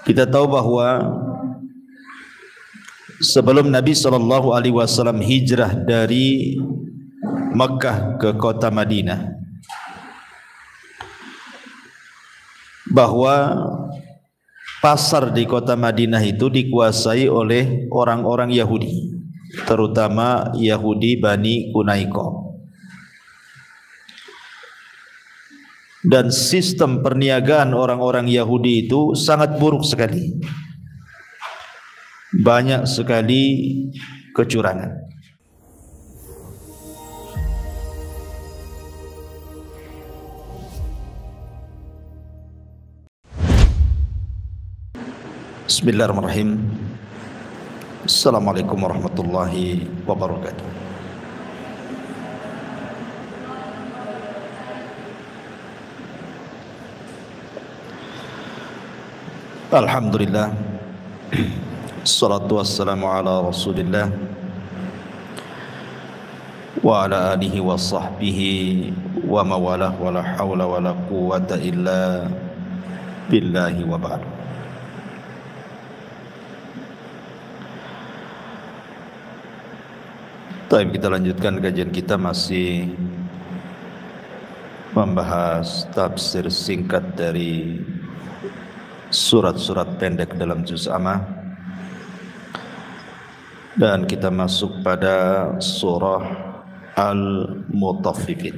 Kita tahu bahwa sebelum Nabi SAW hijrah dari Makkah ke kota Madinah, bahwa pasar di kota Madinah itu dikuasai oleh orang-orang Yahudi, terutama Yahudi Bani Qunaiqa. Dan sistem perniagaan orang-orang Yahudi itu sangat buruk sekali. Banyak sekali kecurangan. Bismillahirrahmanirrahim. Assalamualaikum warahmatullahi wabarakatuh. Alhamdulillah, assalatu wassalamu ala rasulillah wa ala alihi wa sahbihi wa mawalah, wa la hawla wa la quwwata illa billahi wa ba'd. Baik, kita lanjutkan kajian kita, masih membahas tafsir singkat dari surat-surat pendek dalam juz Amma, dan kita masuk pada surah Al-Mutaffifin.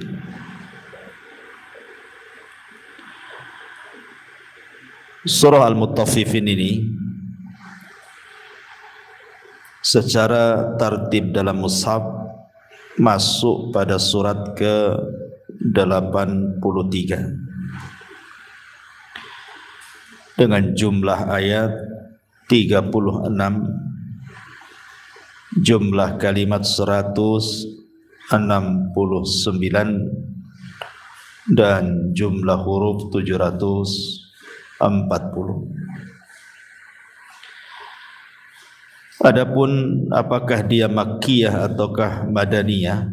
Surah Al-Mutaffifin ini secara tartib dalam mushaf masuk pada surat ke-83 dengan jumlah ayat 36, jumlah kalimat 169, dan jumlah huruf 740. Adapun apakah dia Makkiyah ataukah Madaniyah,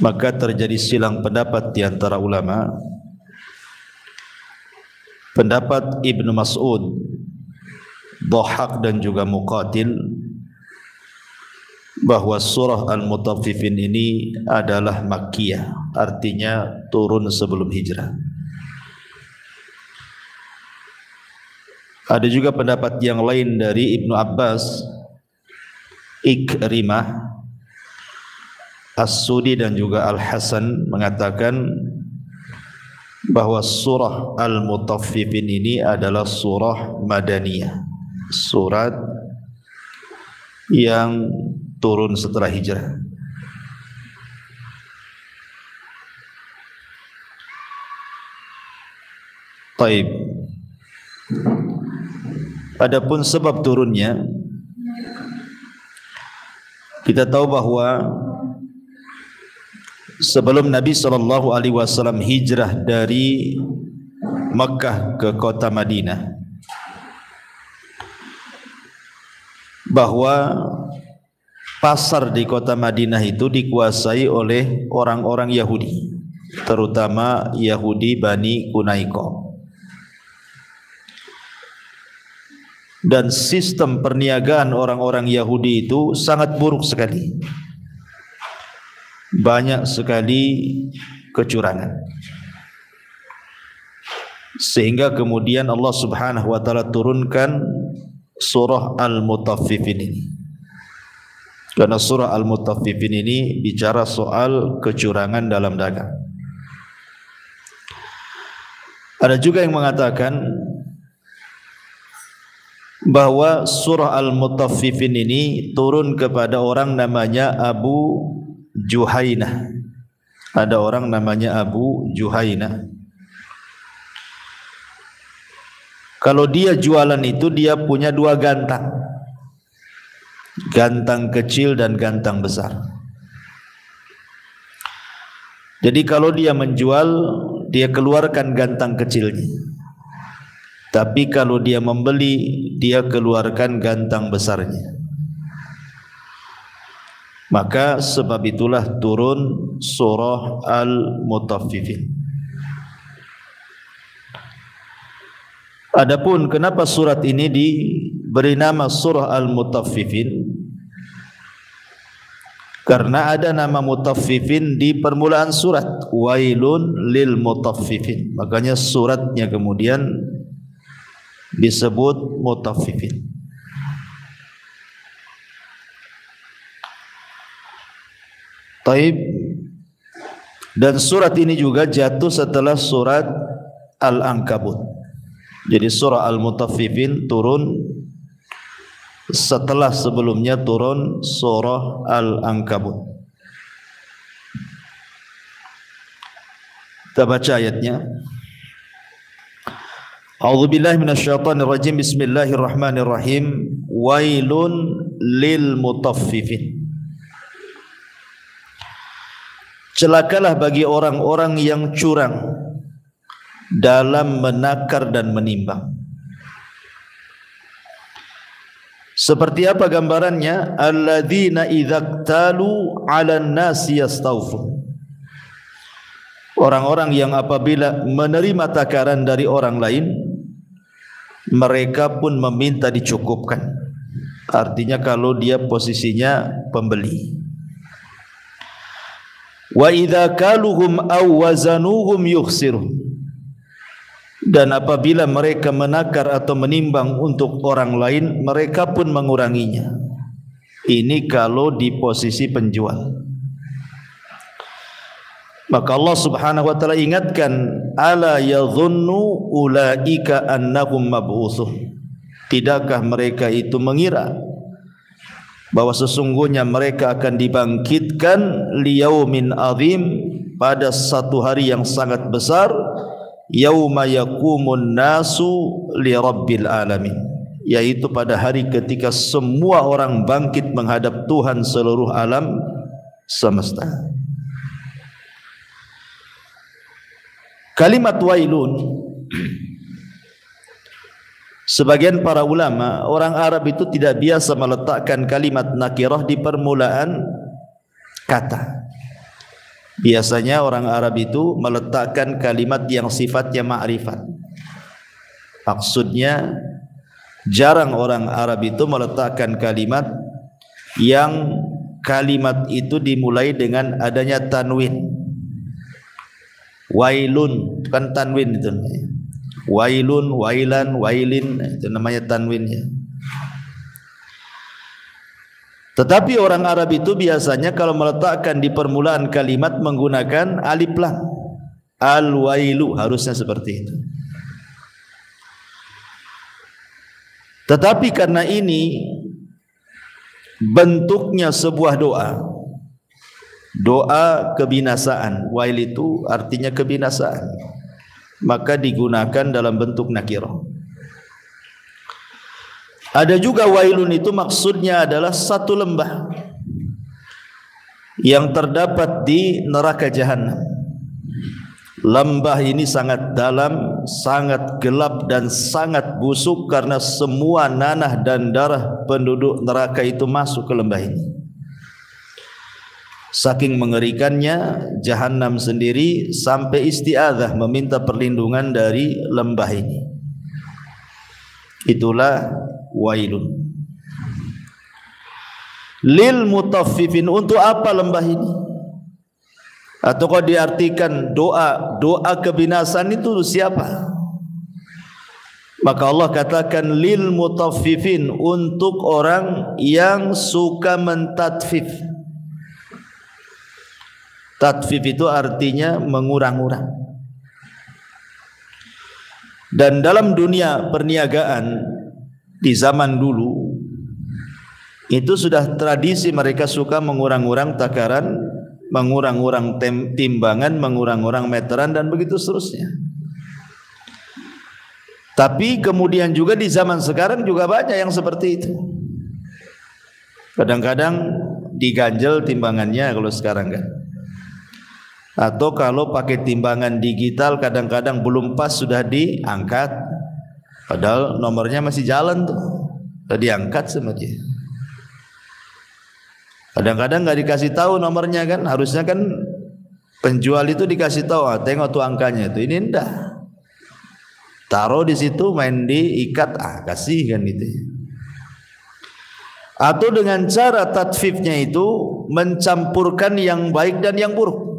maka terjadi silang pendapat di antara ulama. Pendapat Ibnu Mas'ud, Dhahak dan juga Muqatil bahwa surah Al-Mutaffifin ini adalah Makkiyah, artinya turun sebelum hijrah. Ada juga pendapat yang lain dari Ibnu Abbas, Ikrimah, As-Sudi dan juga Al-Hasan mengatakan bahwa surah Al-Mutaffifin ini adalah surah Madaniyah, surat yang turun setelah hijrah. Taib. Adapun sebab turunnya, kita tahu bahwa sebelum Nabi SAW hijrah dari Makkah ke kota Madinah, bahwa pasar di kota Madinah itu dikuasai oleh orang-orang Yahudi, terutama Yahudi Bani Qunaiqa. Dan sistem perniagaan orang-orang Yahudi itu sangat buruk sekali. Banyak sekali kecurangan, sehingga kemudian Allah Subhanahu wa taala turunkan surah Al-Mutaffifin ini. Karena surah Al-Mutaffifin ini bicara soal kecurangan dalam dagang. Ada juga yang mengatakan bahwa surah Al-Mutaffifin ini turun kepada orang namanya Abu Juhainah. Ada orang namanya Abu Juhainah. Kalau dia jualan itu, dia punya dua gantang, gantang kecil dan gantang besar. Jadi kalau dia menjual, dia keluarkan gantang kecilnya. Tapi kalau dia membeli, dia keluarkan gantang besarnya. Maka sebab itulah turun surah Al-Mutaffifin. Adapun kenapa surat ini diberi nama surah Al-Mutaffifin? Karena ada nama mutaffifin di permulaan surat, wailun lil mutaffifin. Makanya suratnya kemudian disebut mutaffifin. Taib. Dan surat ini juga jatuh setelah surat Al-Ankabut. Jadi surah Al-Mutaffifin turun setelah sebelumnya turun surah Al-Ankabut. Kita baca ayatnya. A'udzubillahi minasyaitonir rajim. Bismillahirrahmanirrahim. Wailun lil mutaffifin. Celakalah bagi orang-orang yang curang dalam menakar dan menimbang. Seperti apa gambarannya? Alladzina idzaktalu 'alan nasi yastawfun. Orang-orang yang apabila menerima takaran dari orang lain, mereka pun meminta dicukupkan. Artinya kalau dia posisinya pembeli. Wa idza kaluhum aw wazanuhum yukhsirun. Dan apabila mereka menakar atau menimbang untuk orang lain, mereka pun menguranginya. Ini kalau di posisi penjual. Maka Allah Subhanahu wa taala ingatkan, ala yadhunnu ulaika annahum mab'utsun. Tidakkah mereka itu mengira bahwa sesungguhnya mereka akan dibangkitkan liyaumin azim, pada satu hari yang sangat besar, yauma yaqumun nasu li rabbil alamin, yaitu pada hari ketika semua orang bangkit menghadap Tuhan seluruh alam semesta. Kalimat wailun, sebagian para ulama, orang Arab itu tidak biasa meletakkan kalimat nakirah di permulaan kata. Biasanya orang Arab itu meletakkan kalimat yang sifatnya ma'rifat. Maksudnya jarang orang Arab itu meletakkan kalimat yang kalimat itu dimulai dengan adanya tanwin. Wailun kan tanwin itu. Wailun, wailan, wailin, itu namanya tanwinnya. Tetapi orang Arab itu biasanya kalau meletakkan di permulaan kalimat menggunakan alif lam. Al-wailu, harusnya seperti itu. Tetapi karena ini bentuknya sebuah doa, doa kebinasaan, wail itu artinya kebinasaan, maka digunakan dalam bentuk nakirah. Ada juga wailun itu maksudnya adalah satu lembah yang terdapat di neraka jahanam. Lembah ini sangat dalam, sangat gelap dan sangat busuk karena semua nanah dan darah penduduk neraka itu masuk ke lembah ini. Saking mengerikannya jahanam sendiri sampai isti'adzah, meminta perlindungan dari lembah ini. Itulah wailun lil mutaffifin. Untuk apa lembah ini? Atau kalau diartikan doa, doa kebinasaan itu siapa? Maka Allah katakan lil mutaffifin, untuk orang yang suka mentatfif. Tatfif itu artinya mengurang-urang. Dan dalam dunia perniagaan di zaman dulu itu sudah tradisi mereka suka mengurang-urang takaran, mengurang-urang timbangan, mengurang-urang meteran dan begitu seterusnya. Tapi kemudian juga di zaman sekarang juga banyak yang seperti itu. Kadang-kadang diganjel timbangannya kalau sekarang kan. Atau kalau pakai timbangan digital kadang-kadang belum pas sudah diangkat, padahal nomornya masih jalan tuh, sudah diangkat sama dia. Kadang-kadang nggak dikasih tahu nomornya kan, harusnya kan penjual itu dikasih tahu, tengok tuh angkanya itu, ini enggak. taruh di situ, main diikat, kasih kan gitu. Atau dengan cara tatfifnya itu mencampurkan yang baik dan yang buruk.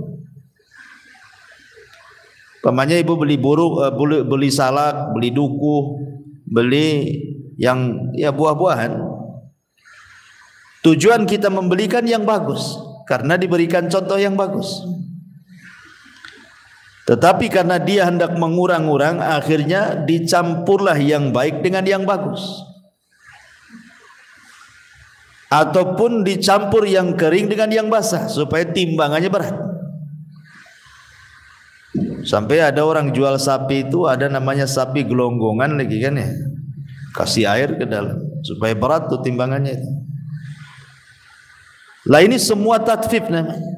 Pamannya ibu beli salak, beli duku, beli yang ya buah-buahan. Tujuan kita membelikan yang bagus karena diberikan contoh yang bagus. Tetapi karena dia hendak mengurang-urang, akhirnya dicampurlah yang baik dengan yang bagus, ataupun dicampur yang kering dengan yang basah supaya timbangannya berat. Sampai ada orang jual sapi itu, ada namanya sapi gelonggongan lagi kan ya, kasih air ke dalam supaya berat tuh timbangannya itu. Lah ini semua tatfif namanya.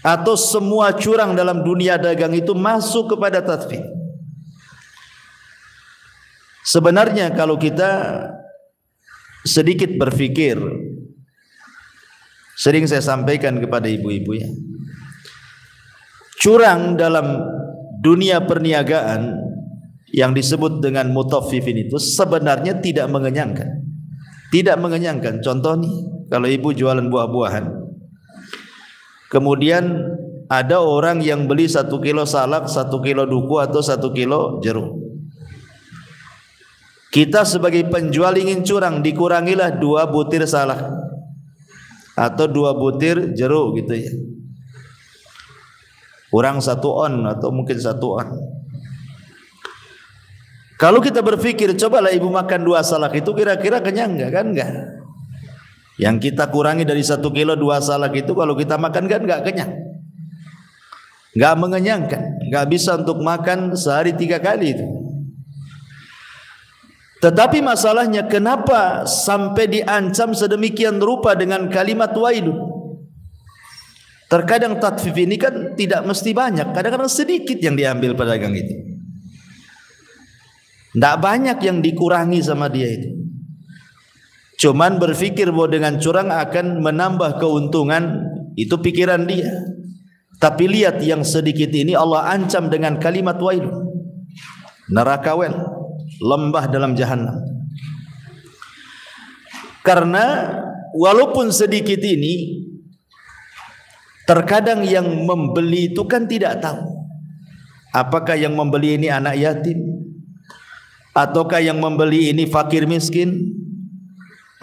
Atau semua curang dalam dunia dagang itu masuk kepada tatfif. Sebenarnya kalau kita sedikit berfikir, sering saya sampaikan kepada ibu-ibu ya, curang dalam dunia perniagaan yang disebut dengan mutaffifin itu sebenarnya tidak mengenyangkan. Tidak mengenyangkan. Contoh nih, kalau ibu jualan buah-buahan, kemudian ada orang yang beli 1 kilo salak, 1 kilo duku atau 1 kilo jeruk. Kita sebagai penjual ingin curang, dikurangilah 2 butir salak atau 2 butir jeruk gitu ya. Kurang 1 on atau mungkin 1 on. Kalau kita berpikir, cobalah ibu makan 2 salak itu kira-kira kenyang enggak? Kan enggak. Yang kita kurangi dari 1 kilo 2 salak itu kalau kita makan kan enggak kenyang, enggak mengenyangkan, enggak bisa untuk makan sehari 3 kali itu. Tetapi masalahnya kenapa sampai diancam sedemikian rupa dengan kalimat wailun? Terkadang tatfif ini kan tidak mesti banyak, kadang-kadang sedikit yang diambil pedagang itu, enggak banyak yang dikurangi sama dia itu. Cuman berfikir bahwa dengan curang akan menambah keuntungan, itu pikiran dia. Tapi lihat yang sedikit ini Allah ancam dengan kalimat wail, neraka wel, lembah dalam jahanam. Karena walaupun sedikit ini, terkadang yang membeli itu kan tidak tahu apakah yang membeli ini anak yatim, ataukah yang membeli ini fakir miskin,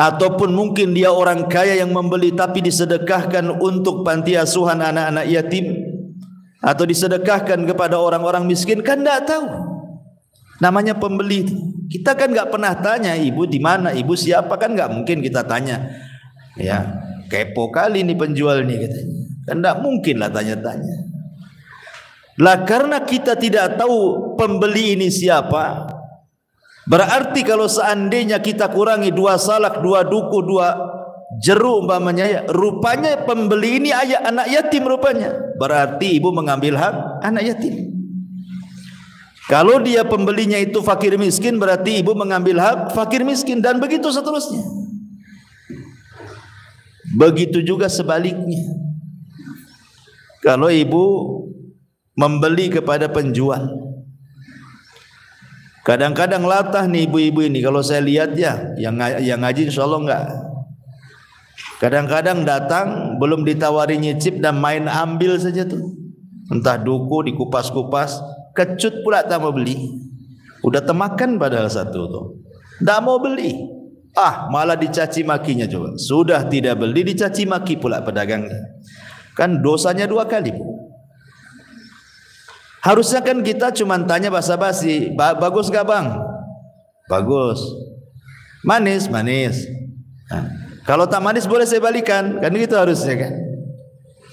ataupun mungkin dia orang kaya yang membeli tapi disedekahkan untuk panti asuhan anak-anak yatim, atau disedekahkan kepada orang-orang miskin, kan tidak tahu. Namanya pembeli. Kita kan nggak pernah tanya ibu di mana, ibu siapa, kan nggak mungkin kita tanya. Ya, kepo kali nih penjual nih katanya. Kan tidak mungkin lah tanya-tanya. Lah karena kita tidak tahu pembeli ini siapa, berarti kalau seandainya kita kurangi 2 salak, 2 duku, 2 jeruk umpamanya ya, rupanya pembeli ini anak yatim rupanya. Berarti ibu mengambil hak anak yatim. Kalau dia pembelinya itu fakir miskin, berarti ibu mengambil hak fakir miskin, dan begitu seterusnya. Begitu juga sebaliknya. Kalau ibu membeli kepada penjual, kadang-kadang latah nih ibu-ibu ini. Kalau saya lihat ya, yang ngaji insya Allah enggak. Kadang-kadang datang belum ditawari nyicip dan main ambil saja tuh. Entah duku dikupas-kupas, kecut pula tak mau beli. Udah temakan padahal satu tuh, tak mau beli. Malah dicaci makinya coba. Sudah tidak beli dicaci maki pula pedagangnya. Kan dosanya 2 kali. Harusnya kan kita cuma tanya basa-basi, bagus gak bang? Bagus. Manis? Manis. Kalau tak manis boleh saya balikan, kan gitu harusnya kan.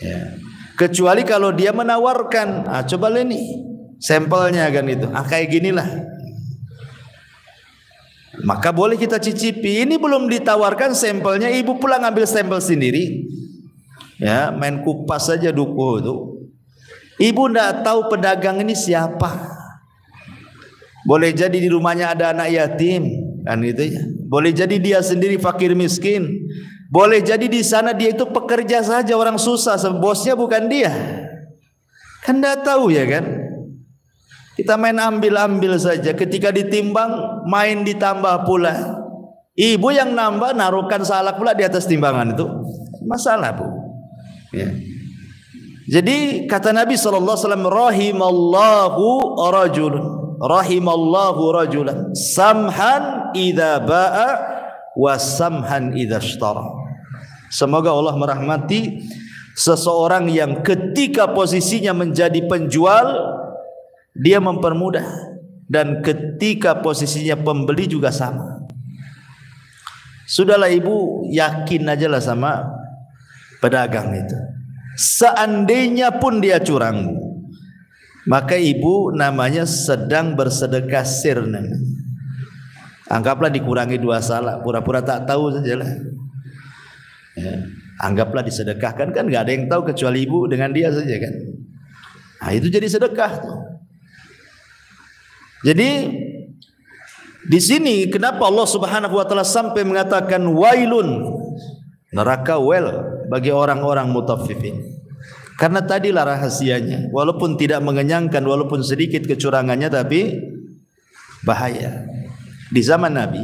Ya. Kecuali kalau dia menawarkan, coba lihat nih sampelnya kan itu, kayak ginilah. Maka boleh kita cicipi. Ini belum ditawarkan sampelnya, ibu pulang ambil sampel sendiri. Ya, main kupas saja duku itu. Ibu tidak tahu pedagang ini siapa. Boleh jadi di rumahnya ada anak yatim, kan gitu ya. Boleh jadi dia sendiri fakir miskin. Boleh jadi di sana dia itu pekerja saja, orang susah, bosnya bukan dia. Kan tidak tahu ya kan. Kita main ambil-ambil saja. Ketika ditimbang, main ditambah pula. Ibu yang nambah naruhkan salak pula di atas timbangan itu. Masalah, Bu. Ya. Jadi kata Nabi SAW, rahimallahu rajulan samhan idza ba'a wa samhan idza ishtara. Semoga Allah merahmati seseorang yang ketika posisinya menjadi penjual dia mempermudah, dan ketika posisinya pembeli juga sama. Sudahlah ibu, yakin aja lah sama pedagang itu. Seandainya pun dia curang, maka ibu namanya sedang bersedekah sirna. Anggaplah dikurangi 2 salak, pura-pura tak tahu sajalah. Ya, anggaplah disedekahkan, kan nggak ada yang tahu kecuali ibu dengan dia saja kan. Nah, itu jadi sedekah tuh. Jadi di sini kenapa Allah Subhanahu wa taala sampai mengatakan wailun, neraka bagi orang-orang mutaffifin. Karena tadilah rahasianya, walaupun tidak mengenyangkan, walaupun sedikit kecurangannya, tapi bahaya. Di zaman Nabi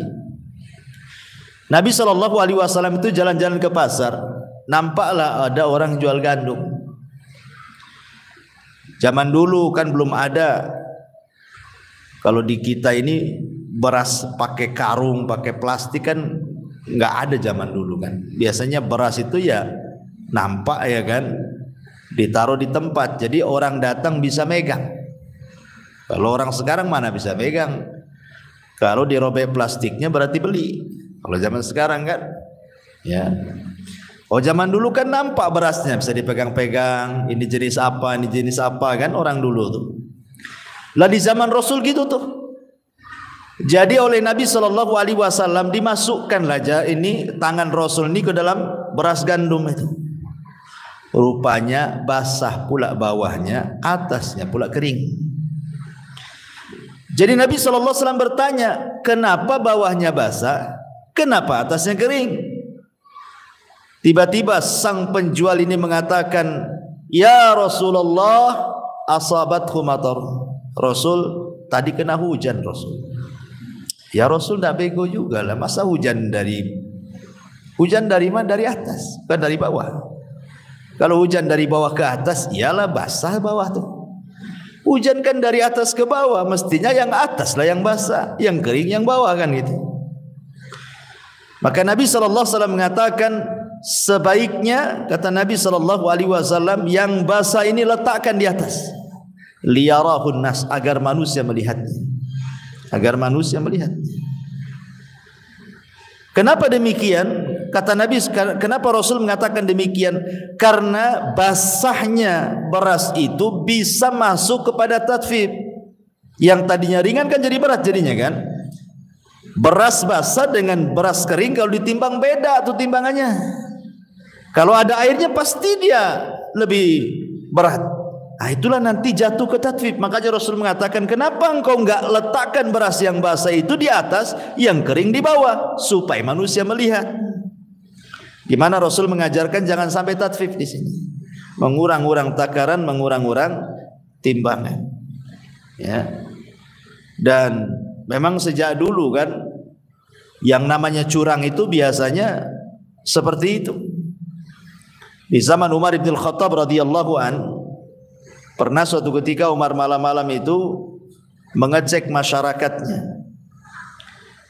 SAW itu jalan-jalan ke pasar, nampaklah ada orang jual gandum. Zaman dulu kan belum ada, kalau di kita ini beras pakai karung, pakai plastik kan nggak ada zaman dulu kan. Biasanya beras itu ya nampak ya kan, ditaruh di tempat, jadi orang datang bisa megang. Kalau orang sekarang mana bisa megang? Kalau dirobek plastiknya berarti beli. Kalau zaman sekarang kan, ya. Oh zaman dulu kan nampak berasnya bisa dipegang-pegang. Ini jenis apa, ini jenis apa kan orang dulu tuh. Lah di zaman Rasul gitu tuh. Jadi oleh Nabi SAW dimasukkanlah ini tangan Rasul ini ke dalam beras gandum itu. Rupanya basah pula bawahnya, atasnya pula kering. Jadi Nabi SAW bertanya, kenapa bawahnya basah, kenapa atasnya kering? Tiba-tiba sang penjual ini mengatakan, ya Rasulullah, asabathu matar. Rasul, tadi kena hujan Rasul. Ya Rasul tidak bego juga lah, masa hujan dari mana? Dari atas, bukan dari bawah. Kalau hujan dari bawah ke atas, iyalah basah bawah tuh. Hujan kan dari atas ke bawah, mestinya yang atas lah yang basah, yang kering yang bawah kan gitu. Maka Nabi SAW mengatakan, sebaiknya kata Nabi SAW, yang basah ini letakkan di atas, liyarahun nas, agar manusia melihatnya. Agar manusia melihat. Kenapa demikian? Kata Nabi, kenapa Rasul mengatakan demikian? Karena basahnya beras itu bisa masuk kepada tatfif. Yang tadinya ringan kan jadi berat jadinya kan. Beras basah dengan beras kering kalau ditimbang beda tuh timbangannya. Kalau ada airnya pasti dia lebih berat. Nah itulah nanti jatuh ke tatfif. Makanya Rasul mengatakan, kenapa engkau enggak letakkan beras yang basah itu di atas, yang kering di bawah, supaya manusia melihat. Gimana Rasul mengajarkan jangan sampai tatfif di sini, mengurang-urang takaran, mengurang-urang timbangan. Ya. Dan memang sejak dulu kan, yang namanya curang itu biasanya seperti itu. Di zaman Umar bin Khattab radhiyallahu an, pernah suatu ketika Umar malam-malam itu mengecek masyarakatnya.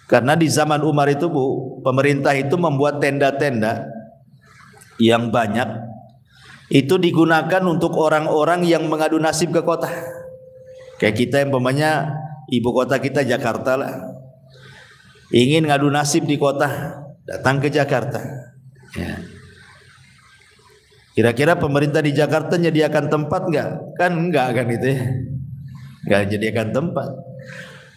Karena di zaman Umar itu Bu, pemerintah itu membuat tenda-tenda yang banyak. Itu digunakan untuk orang-orang yang mengadu nasib ke kota. Kayak kita yang umpamanya ibu kota kita Jakarta lah, ingin ngadu nasib di kota, datang ke Jakarta. Ya. Kira-kira pemerintah di Jakarta menyediakan tempat enggak? Kan enggak kan itu ya. Enggak menyediakan tempat.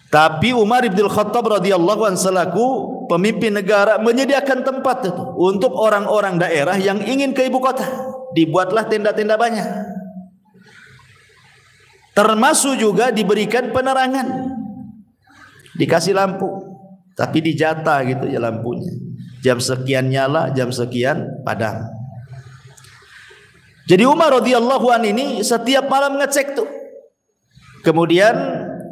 Tapi Umar bin Khattab radhiyallahu anhu selaku pemimpin negara menyediakan tempat itu untuk orang-orang daerah yang ingin ke ibu kota. Dibuatlah tenda-tenda banyak. Termasuk juga diberikan penerangan. Dikasih lampu, tapi dijatah gitu ya lampunya. Jam sekian nyala, jam sekian padam. Jadi Umar radhiyallahu an ini setiap malam ngecek tuh. Kemudian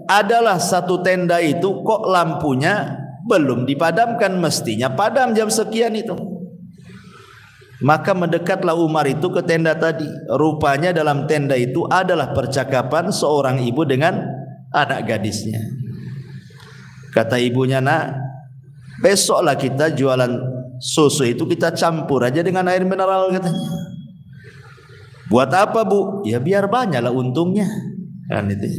adalah satu tenda itu kok lampunya belum dipadamkan, mestinya padam jam sekian itu. Maka mendekatlah Umar itu ke tenda tadi. Rupanya dalam tenda itu adalah percakapan seorang ibu dengan anak gadisnya. Kata ibunya, nak, besoklah kita jualan susu itu kita campur aja dengan air mineral katanya. Buat apa, Bu? Ya biar banyaklah untungnya. Kan itu.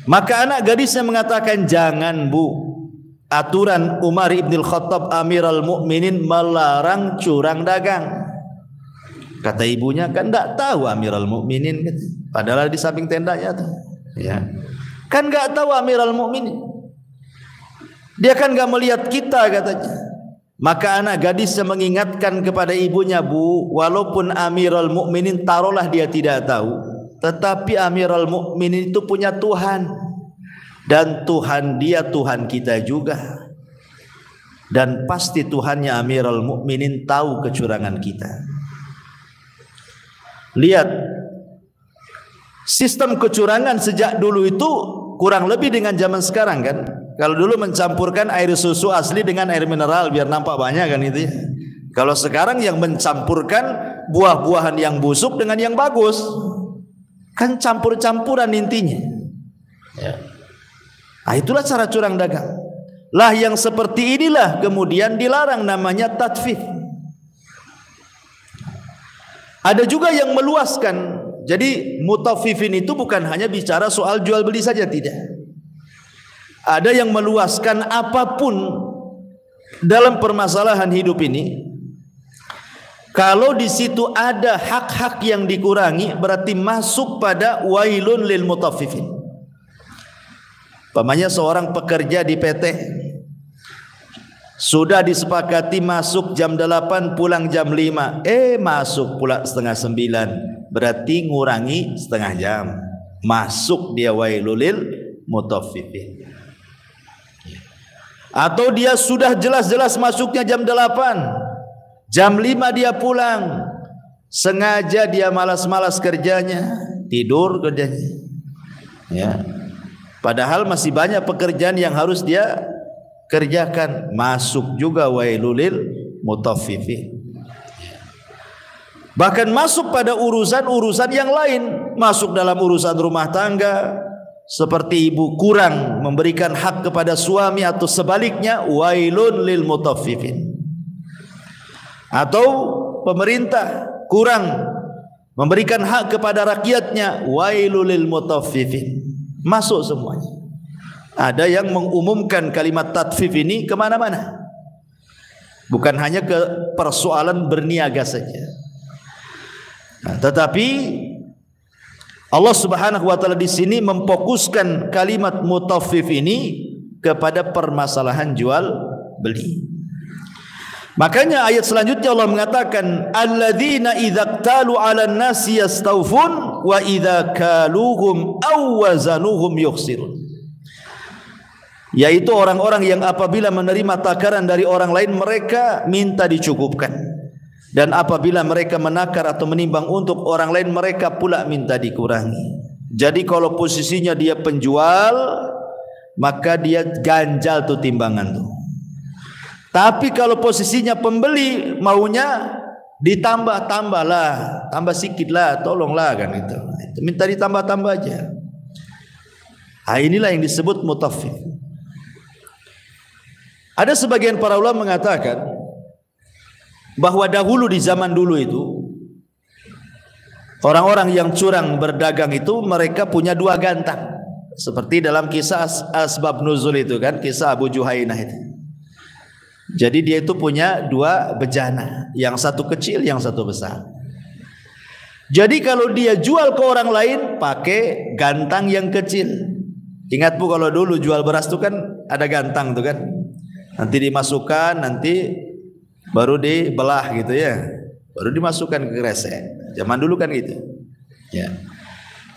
Maka anak gadisnya mengatakan, jangan, Bu. Aturan Umar ibn al-Khattab Amirul Mukminin melarang curang dagang. Kata ibunya, kan tidak tahu Amirul Mukminin, padahal di samping tendanya tuh. Ya. Kan nggak tahu Amirul Mukminin. Dia kan nggak melihat kita katanya. Maka anak gadisnya mengingatkan kepada ibunya, Bu, walaupun Amirul Mukminin taruhlah dia tidak tahu, tetapi Amirul Mukminin itu punya Tuhan. Dan Tuhan dia Tuhan kita juga. Dan pasti Tuhannya Amirul Mukminin tahu kecurangan kita. Lihat, sistem kecurangan sejak dulu itu kurang lebih dengan zaman sekarang kan. Kalau dulu mencampurkan air susu asli dengan air mineral biar nampak banyak kan itu ya. Kalau sekarang yang mencampurkan buah-buahan yang busuk dengan yang bagus. Kan campur-campuran intinya. Ya. Nah, itulah cara curang dagang. Lah yang seperti inilah kemudian dilarang, namanya tatfif. Ada juga yang meluaskan. Jadi mutaffifin itu bukan hanya bicara soal jual beli saja, tidak. Ada yang meluaskan apapun dalam permasalahan hidup ini. Kalau di situ ada hak-hak yang dikurangi, berarti masuk pada wailun lil mutaffifin. Pamannya seorang pekerja di PT, sudah disepakati masuk jam 8 pulang jam 5, masuk pula setengah 9, berarti ngurangi setengah jam, masuk dia wailulil mutaffifin. Atau dia sudah jelas-jelas masuknya jam 8, jam 5 dia pulang, sengaja dia malas-malas kerjanya, tidur kerjanya, ya. Padahal masih banyak pekerjaan yang harus dia kerjakan, masuk juga wailulil mutaffifin. Bahkan masuk pada urusan-urusan yang lain, masuk dalam urusan rumah tangga, seperti ibu kurang memberikan hak kepada suami atau sebaliknya, wailun lil mutaffifin. Atau pemerintah kurang memberikan hak kepada rakyatnya, wailul lil mutaffifin. Masuk semuanya. Ada yang mengumumkan kalimat tatfif ini kemana-mana, bukan hanya ke persoalan berniaga saja. Nah, tetapi Allah Subhanahu wa taala di sini memfokuskan kalimat mutaffif ini kepada permasalahan jual beli. Makanya ayat selanjutnya Allah mengatakan, alladzina idza qtalu 'alan nasi yastawfun wa idza kaluhum aw wazanuhum yukhsirun. Yaitu orang-orang yang apabila menerima takaran dari orang lain mereka minta dicukupkan, dan apabila mereka menakar atau menimbang untuk orang lain mereka pula minta dikurangi. Jadi kalau posisinya dia penjual, maka dia ganjal tuh timbangan tuh. Tapi kalau posisinya pembeli, maunya ditambah-tambahlah, tambah sikit lah, tolonglah kan itu. Minta ditambah-tambah aja. Nah, inilah yang disebut mutaffif. Ada sebagian para ulama mengatakan bahwa dahulu di zaman dulu itu orang-orang yang curang berdagang itu mereka punya dua gantang. Seperti dalam kisah asbab nuzul itu kan, kisah Abu Juhainah itu. Jadi dia itu punya dua bejana, yang satu kecil, yang satu besar. Jadi kalau dia jual ke orang lain pakai gantang yang kecil. Ingat Bu, kalau dulu jual beras itu kan ada gantang tuh kan. Nanti dimasukkan, nanti baru dibelah gitu ya. Baru dimasukkan ke kresek. Zaman dulu kan gitu. Ya.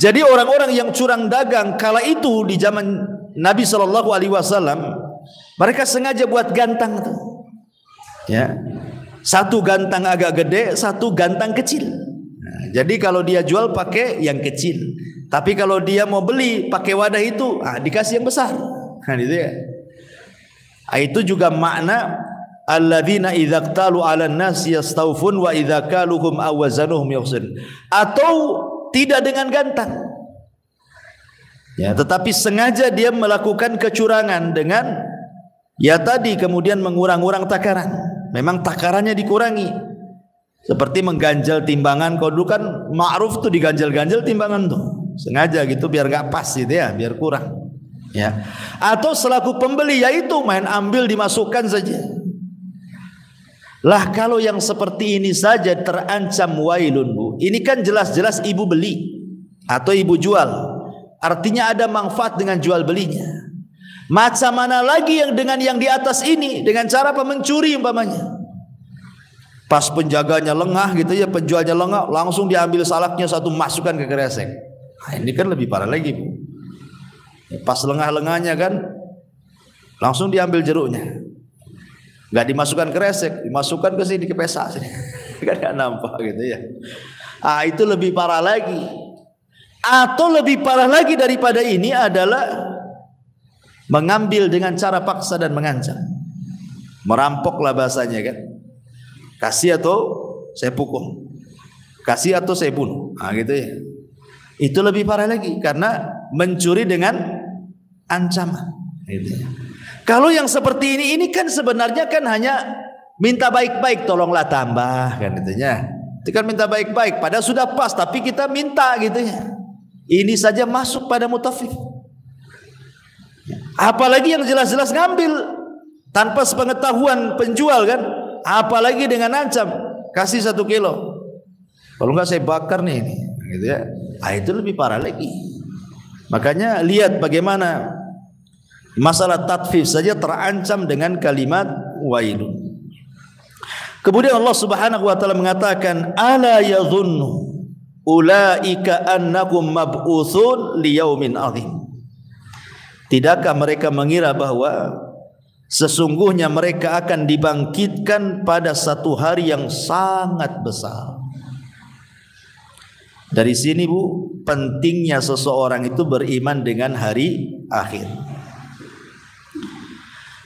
Jadi orang-orang yang curang dagang kala itu di zaman Nabi SAW, mereka sengaja buat gantang tuh. Ya. Satu gantang agak gede, satu gantang kecil. Nah, jadi kalau dia jual pakai yang kecil, Tapi kalau dia mau beli pakai wadah itu, dikasih yang besar. Kan itu ya. Itu juga makna alladzina idza qtalu 'alan nas yastawfun wa idza kaluhum aw wazanuhum yukhsin. Atau tidak dengan gantang. Ya, tetapi sengaja dia melakukan kecurangan dengan ya tadi kemudian mengurang-urang takaran. Memang takarannya dikurangi. Seperti mengganjal timbangan. Kalau dulu kan ma'ruf tuh diganjal-ganjal timbangan tuh. Sengaja gitu biar enggak pas gitu ya, biar kurang. Ya. Atau selaku pembeli yaitu main ambil dimasukkan saja. Lah kalau yang seperti ini saja terancam wailun, Bu. Ini kan jelas-jelas ibu beli atau ibu jual. Artinya ada manfaat dengan jual belinya. Macam mana lagi yang dengan yang di atas ini, dengan cara mencuri umpamanya. Pas penjaganya lengah gitu ya, penjualnya lengah, langsung diambil salaknya satu masukkan ke kresek. Ini kan lebih parah lagi, Bu. Pas lengah-lengahnya kan langsung diambil jeruknya. Enggak dimasukkan ke kresek, dimasukkan ke sini ke pesa sini. Kan enggak nampak gitu ya. Itu lebih parah lagi. Atau lebih parah lagi daripada ini adalah mengambil dengan cara paksa dan mengancam. Merampoklah bahasanya kan. Kasih atau saya pukul. Kasih atau saya bunuh. Gitu ya. Itu lebih parah lagi karena mencuri dengan ancaman. Gitu ya. Kalau yang seperti ini kan sebenarnya kan hanya minta baik-baik, tolonglah tambah kan itunya. Itu kan minta baik-baik, padahal sudah pas tapi kita minta gitu ya. Ini saja masuk pada mutaffif. Apalagi yang jelas-jelas ngambil tanpa sepengetahuan penjual kan. Apalagi dengan ancam, kasih 1 kilo. Kalau enggak saya bakar nih, gitu ya. Itu lebih parah lagi. Makanya lihat bagaimana masalah tatfif saja terancam dengan kalimat wailun. Kemudian Allah Subhanahu wa taala mengatakan, ala yadhunnu ulaika annakum mab'utsun liyaumin 'adzim. Tidakkah mereka mengira bahwa sesungguhnya mereka akan dibangkitkan pada satu hari yang sangat besar. Dari sini, Bu, pentingnya seseorang itu beriman dengan hari akhir.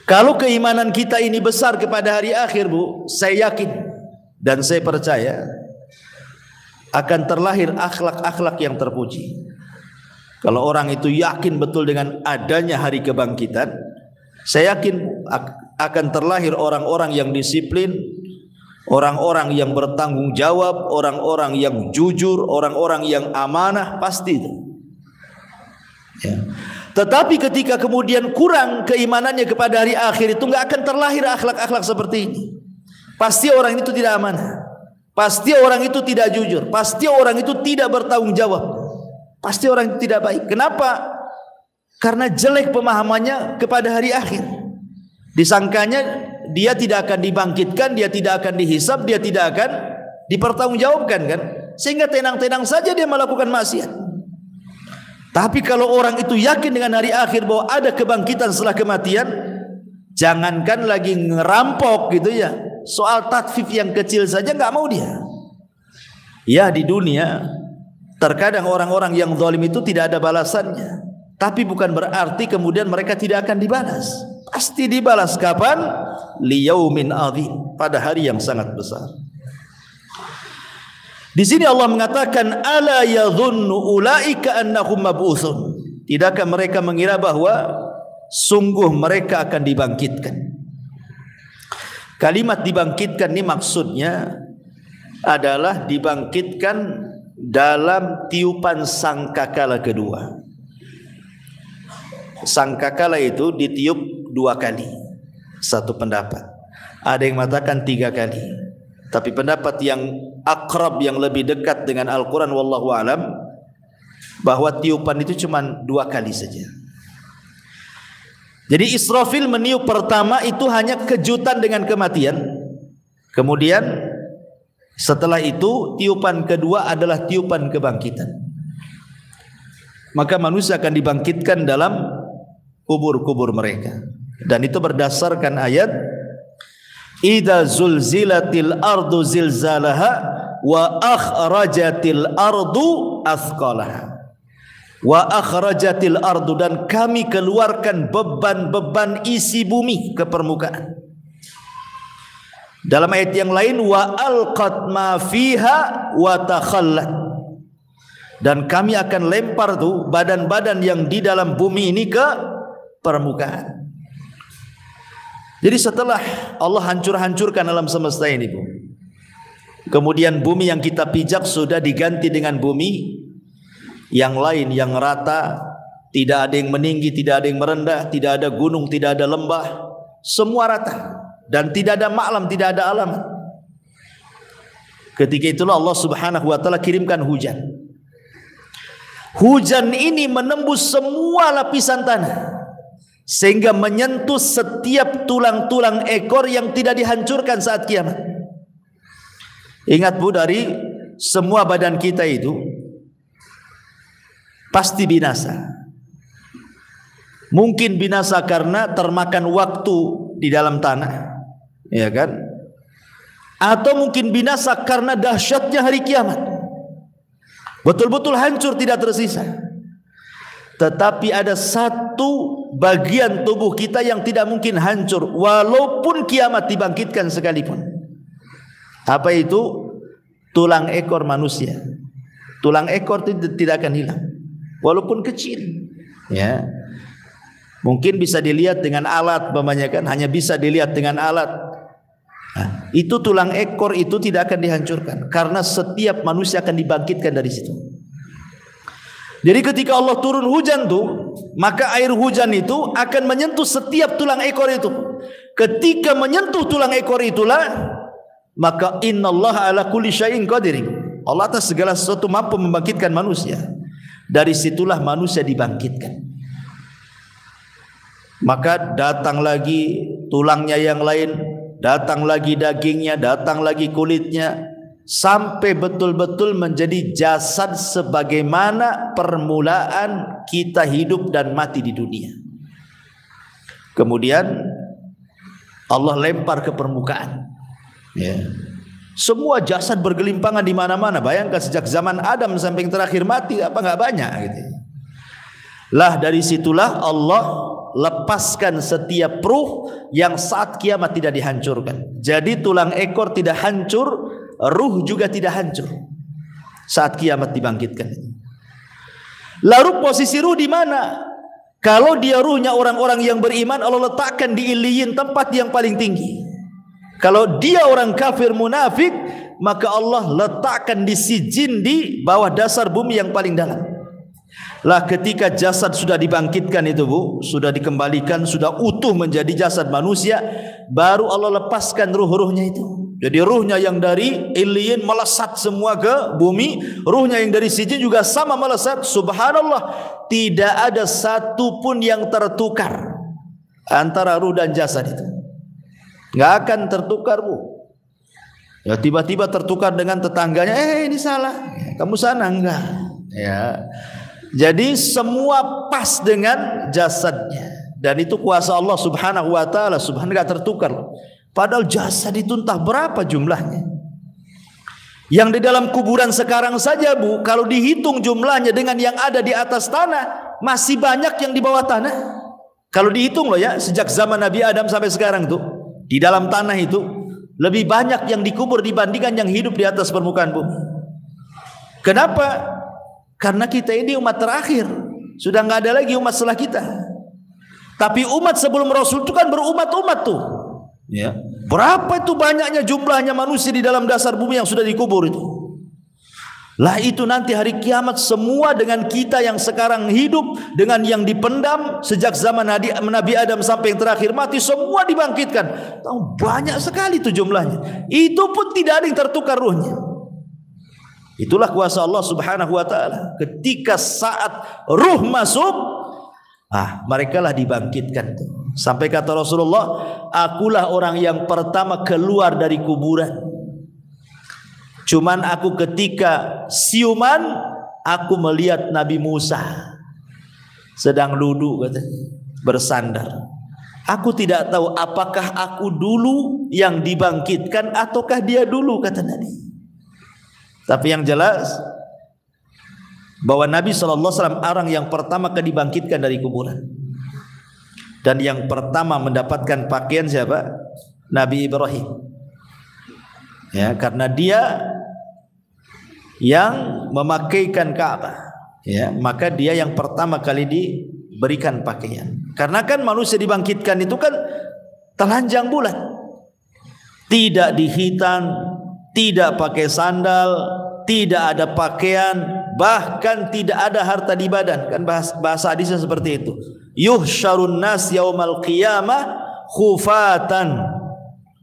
Kalau keimanan kita ini besar kepada hari akhir, Bu, saya yakin dan saya percaya akan terlahir akhlak-akhlak yang terpuji. Kalau orang itu yakin betul dengan adanya hari kebangkitan, saya yakin akan terlahir orang-orang yang disiplin, orang-orang yang bertanggung jawab, orang-orang yang jujur, orang-orang yang amanah, pasti itu. Ya. Tetapi ketika kemudian kurang keimanannya kepada hari akhir, itu nggak akan terlahir akhlak-akhlak seperti ini. Pasti orang itu tidak amanah, pasti orang itu tidak jujur, pasti orang itu tidak bertanggung jawab, pasti orang itu tidak baik. Kenapa? Karena jelek pemahamannya kepada hari akhir. Disangkanya dia tidak akan dibangkitkan, dia tidak akan dihisab, dia tidak akan dipertanggungjawabkan kan? Sehingga tenang-tenang saja dia melakukan maksiat. Tapi kalau orang itu yakin dengan hari akhir bahwa ada kebangkitan setelah kematian, jangankan lagi ngerampok gitu ya, soal tatfif yang kecil saja nggak mau dia. Ya, di dunia terkadang orang-orang yang zalim itu tidak ada balasannya, tapi bukan berarti kemudian mereka tidak akan dibalas. Pasti dibalas kapan? Liyaumin 'adzim, pada hari yang sangat besar. Di sini Allah mengatakan, ala yadhunnu ulaika annahum mab'utsun. Tidakkah mereka mengira bahwa sungguh mereka akan dibangkitkan? Kalimat dibangkitkan ini maksudnya adalah dibangkitkan dalam tiupan sangkakala kedua. Sangkakala itu ditiup 2 kali. Satu pendapat. Ada yang mengatakan 3 kali. Tapi pendapat yang akrab, yang lebih dekat dengan Al-Quran, wallahu alam, bahwa tiupan itu cuma 2 kali saja. Jadi Israfil meniup pertama itu hanya kejutan dengan kematian. Kemudian setelah itu tiupan kedua adalah tiupan kebangkitan. Maka manusia akan dibangkitkan dalam kubur-kubur mereka. Dan itu berdasarkan ayat idza zulzilatil ardu zilzalaha wa akhrajatil ardu athqalaha. wa akhrajatil ardu, dan kami keluarkan beban-beban isi bumi ke permukaan. Dalam ayat yang lain, wa alqat ma fiha wa takhallat, dan kami akan lempar tuh badan-badan yang di dalam bumi ini ke permukaan. Jadi setelah Allah hancur-hancurkan alam semesta ini, Bu, kemudian bumi yang kita pijak sudah diganti dengan bumi yang lain, yang rata, tidak ada yang meninggi, tidak ada yang merendah, tidak ada gunung, tidak ada lembah, semua rata, dan tidak ada malam, tidak ada alam. Ketika itulah Allah Subhanahu wa taala kirimkan hujan. Hujan ini menembus semua lapisan tanah sehingga menyentuh setiap tulang-tulang ekor yang tidak dihancurkan saat kiamat. Ingat, Bu, dari semua badan kita itu pasti binasa. Mungkin binasa karena termakan waktu di dalam tanah, ya kan? Atau mungkin binasa karena dahsyatnya hari kiamat. Betul-betul hancur, tidak tersisa. Tetapi ada satu bagian tubuh kita yang tidak mungkin hancur walaupun kiamat dibangkitkan sekalipun. Apa itu? Tulang ekor manusia. Tulang ekor tidak akan hilang walaupun kecil, ya. Mungkin bisa dilihat dengan alat, kan, hanya bisa dilihat dengan alat. Nah, itu tulang ekor itu tidak akan dihancurkan karena setiap manusia akan dibangkitkan dari situ. Jadi ketika Allah turun hujan tuh, maka air hujan itu akan menyentuh setiap tulang ekor itu. Ketika menyentuh tulang ekor itulah, maka innallaha ala kulli syai'in qadir. Allah atas segala sesuatu mampu membangkitkan manusia. Dari situlah manusia dibangkitkan. Maka datang lagi tulangnya yang lain, datang lagi dagingnya, datang lagi kulitnya, sampai betul-betul menjadi jasad sebagaimana permulaan kita hidup dan mati di dunia. Kemudian Allah lempar ke permukaan, ya. Semua jasad bergelimpangan di mana-mana. Bayangkan sejak zaman Adam sampai yang terakhir mati, apa nggak banyak gitu. Lah dari situlah Allah lepaskan setiap ruh yang saat kiamat tidak dihancurkan. Jadi tulang ekor tidak hancur, ruh juga tidak hancur saat kiamat dibangkitkan. Lalu posisi ruh di mana? Kalau dia ruhnya orang-orang yang beriman, Allah letakkan di Iliyin, tempat yang paling tinggi. Kalau dia orang kafir munafik, maka Allah letakkan di Sijin, di bawah dasar bumi yang paling dalam. Lah ketika jasad sudah dibangkitkan itu, Bu, sudah dikembalikan, sudah utuh menjadi jasad manusia, baru Allah lepaskan ruh-ruhnya itu. Jadi ruhnya yang dari Iliyin melesat semua ke bumi, ruhnya yang dari Sijin juga sama melesat. Subhanallah, tidak ada satu pun yang tertukar antara ruh dan jasad itu. Nggak akan tertukar, Bu. Ya tiba-tiba tertukar dengan tetangganya, ini salah, kamu sana, enggak. Ya. Jadi semua pas dengan jasadnya, dan itu kuasa Allah Subhanahu wa taala, enggak tertukar. Padahal jasad itu entah berapa jumlahnya. Yang di dalam kuburan sekarang saja, Bu, kalau dihitung jumlahnya dengan yang ada di atas tanah, masih banyak yang di bawah tanah. Kalau dihitung loh ya, sejak zaman Nabi Adam sampai sekarang tuh, di dalam tanah itu lebih banyak yang dikubur dibandingkan yang hidup di atas permukaan bumi. Kenapa? Karena kita ini umat terakhir, sudah nggak ada lagi umat setelah kita. Tapi umat sebelum Rasul itu kan berumat-umat tuh, ya. Berapa itu banyaknya jumlahnya manusia di dalam dasar bumi yang sudah dikubur itu. Lah itu nanti hari kiamat semua dengan kita yang sekarang hidup, dengan yang dipendam sejak zaman Nabi Adam sampai yang terakhir mati, semua dibangkitkan. Tahu banyak sekali itu jumlahnya. Itu pun tidak ada yang tertukar ruhnya. Itulah kuasa Allah Subhanahu wa taala. Ketika saat ruh masuk, mereka lah dibangkitkan. Sampai kata Rasulullah, akulah orang yang pertama keluar dari kuburan. Cuman aku ketika siuman, aku melihat Nabi Musa sedang duduk, katanya, bersandar. Aku tidak tahu apakah aku dulu yang dibangkitkan ataukah dia dulu, kata Nabi. Tapi yang jelas bahwa Nabi SAW orang yang pertama kali dibangkitkan dari kuburan, dan yang pertama mendapatkan pakaian siapa? Nabi Ibrahim. Ya, karena dia yang memakaikan Ka'bah, ya, maka dia yang pertama kali diberikan pakaian. Karena kan manusia dibangkitkan itu kan telanjang bulat, tidak dihitan, tidak pakai sandal, tidak ada pakaian, bahkan tidak ada harta di badan. Kan bahasa hadisnya seperti itu. Yuhsyarun nas yaumal qiyamah khufatan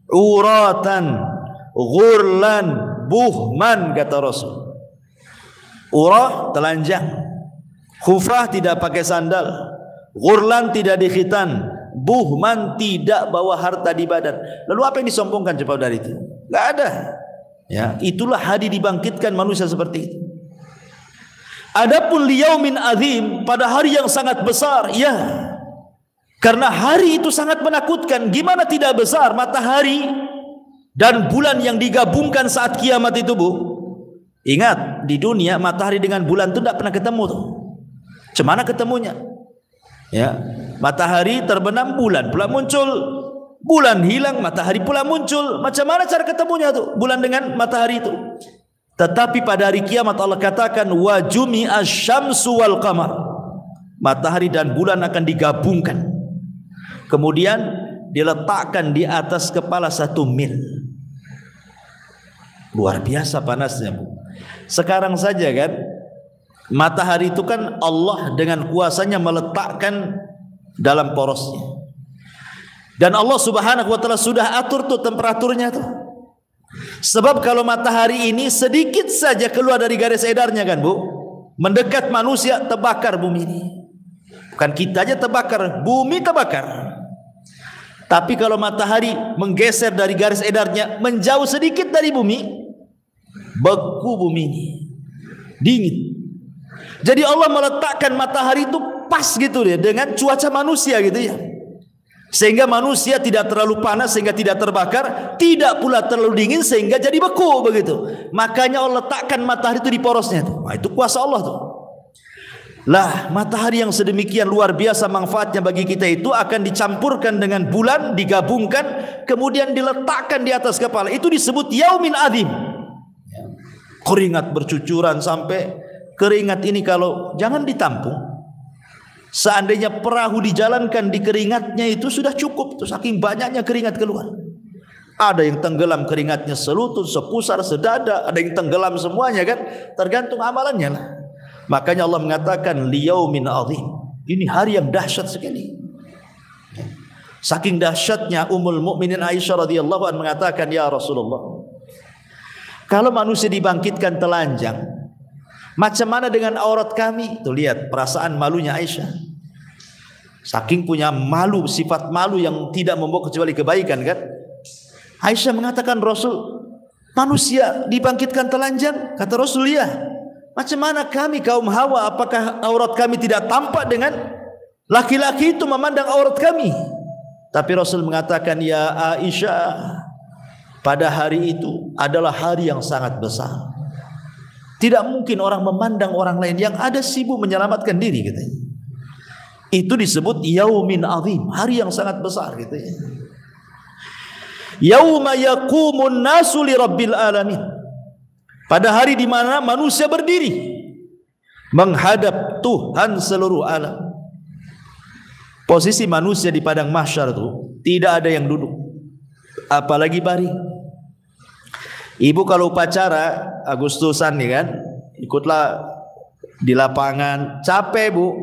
uratan ghurlan buhman, kata Rasul. Urah telanjang, khufah tidak pakai sandal, ghurlan tidak dikhitan, buhman tidak bawa harta di badan. Lalu apa yang disombongkan coba dari itu? Enggak ada. Ya, itulah hari dibangkitkan manusia seperti itu. Adapun liyaumin azim, pada hari yang sangat besar, ya. Karena hari itu sangat menakutkan. Gimana tidak besar? Matahari dan bulan yang digabungkan saat kiamat itu, Bu. Ingat, di dunia matahari dengan bulan itu tidak pernah ketemu tuh. Cemana ketemunya? Ya, matahari terbenam, bulan pula muncul, bulan hilang, matahari pula muncul. Macam mana cara ketemunya tuh bulan dengan matahari itu? Tetapi pada hari kiamat Allah katakan wa jumi'asy syamsu wal qamar. Matahari dan bulan akan digabungkan. Kemudian diletakkan di atas kepala 1 mil. Luar biasa panasnya, Bu. Sekarang saja kan, matahari itu kan Allah dengan kuasanya meletakkan dalam porosnya. Dan Allah Subhanahu wa taala sudah atur tuh temperaturnya tuh. Sebab kalau matahari ini sedikit saja keluar dari garis edarnya kan, Bu, mendekat manusia, terbakar bumi ini. Bukan kita aja terbakar, bumi terbakar. Tapi kalau matahari menggeser dari garis edarnya, menjauh sedikit dari bumi, beku bumi ini, dingin. Jadi Allah meletakkan matahari itu pas gitu ya dengan cuaca manusia gitu ya, sehingga manusia tidak terlalu panas sehingga tidak terbakar, tidak pula terlalu dingin sehingga jadi beku begitu. Makanya Allah letakkan matahari itu di porosnya tuh. Nah, itu kuasa Allah tuh. Lah, matahari yang sedemikian luar biasa manfaatnya bagi kita itu akan dicampurkan dengan bulan, digabungkan, kemudian diletakkan di atas kepala. Itu disebut yaumin azim. Keringat bercucuran sampai keringat ini kalau jangan ditampung. Seandainya perahu dijalankan di keringatnya itu sudah cukup, tuh saking banyaknya keringat keluar. Ada yang tenggelam keringatnya selutut, sepusar, sedada, ada yang tenggelam semuanya kan, tergantung amalannya lah. Makanya Allah mengatakan liyaumin azim. Ini hari yang dahsyat sekali. Saking dahsyatnya Ummul Mukminin Aisyah radhiyallahu anha mengatakan, ya Rasulullah, kalau manusia dibangkitkan telanjang, macam mana dengan aurat kami? Tuh lihat perasaan malunya Aisyah. Saking punya malu, sifat malu yang tidak membawa kecuali kebaikan kan. Aisyah mengatakan, Rasul, manusia dibangkitkan telanjang? Kata Rasul, ya. Macam mana kami kaum Hawa? Apakah aurat kami tidak tampak dengan laki-laki itu memandang aurat kami? Tapi Rasul mengatakan, ya Aisyah, pada hari itu adalah hari yang sangat besar. Tidak mungkin orang memandang orang lain, yang ada sibuk menyelamatkan diri gitu. Itu disebut yaumin azim, hari yang sangat besar gitu ya. Yauma yaqumun nasu li rabbil alamin. Pada hari di mana manusia berdiri menghadap Tuhan seluruh alam. Posisi manusia di padang mahsyar itu tidak ada yang duduk, apalagi baring. Ibu kalau upacara Agustusan nih kan, ikutlah di lapangan, capek Bu,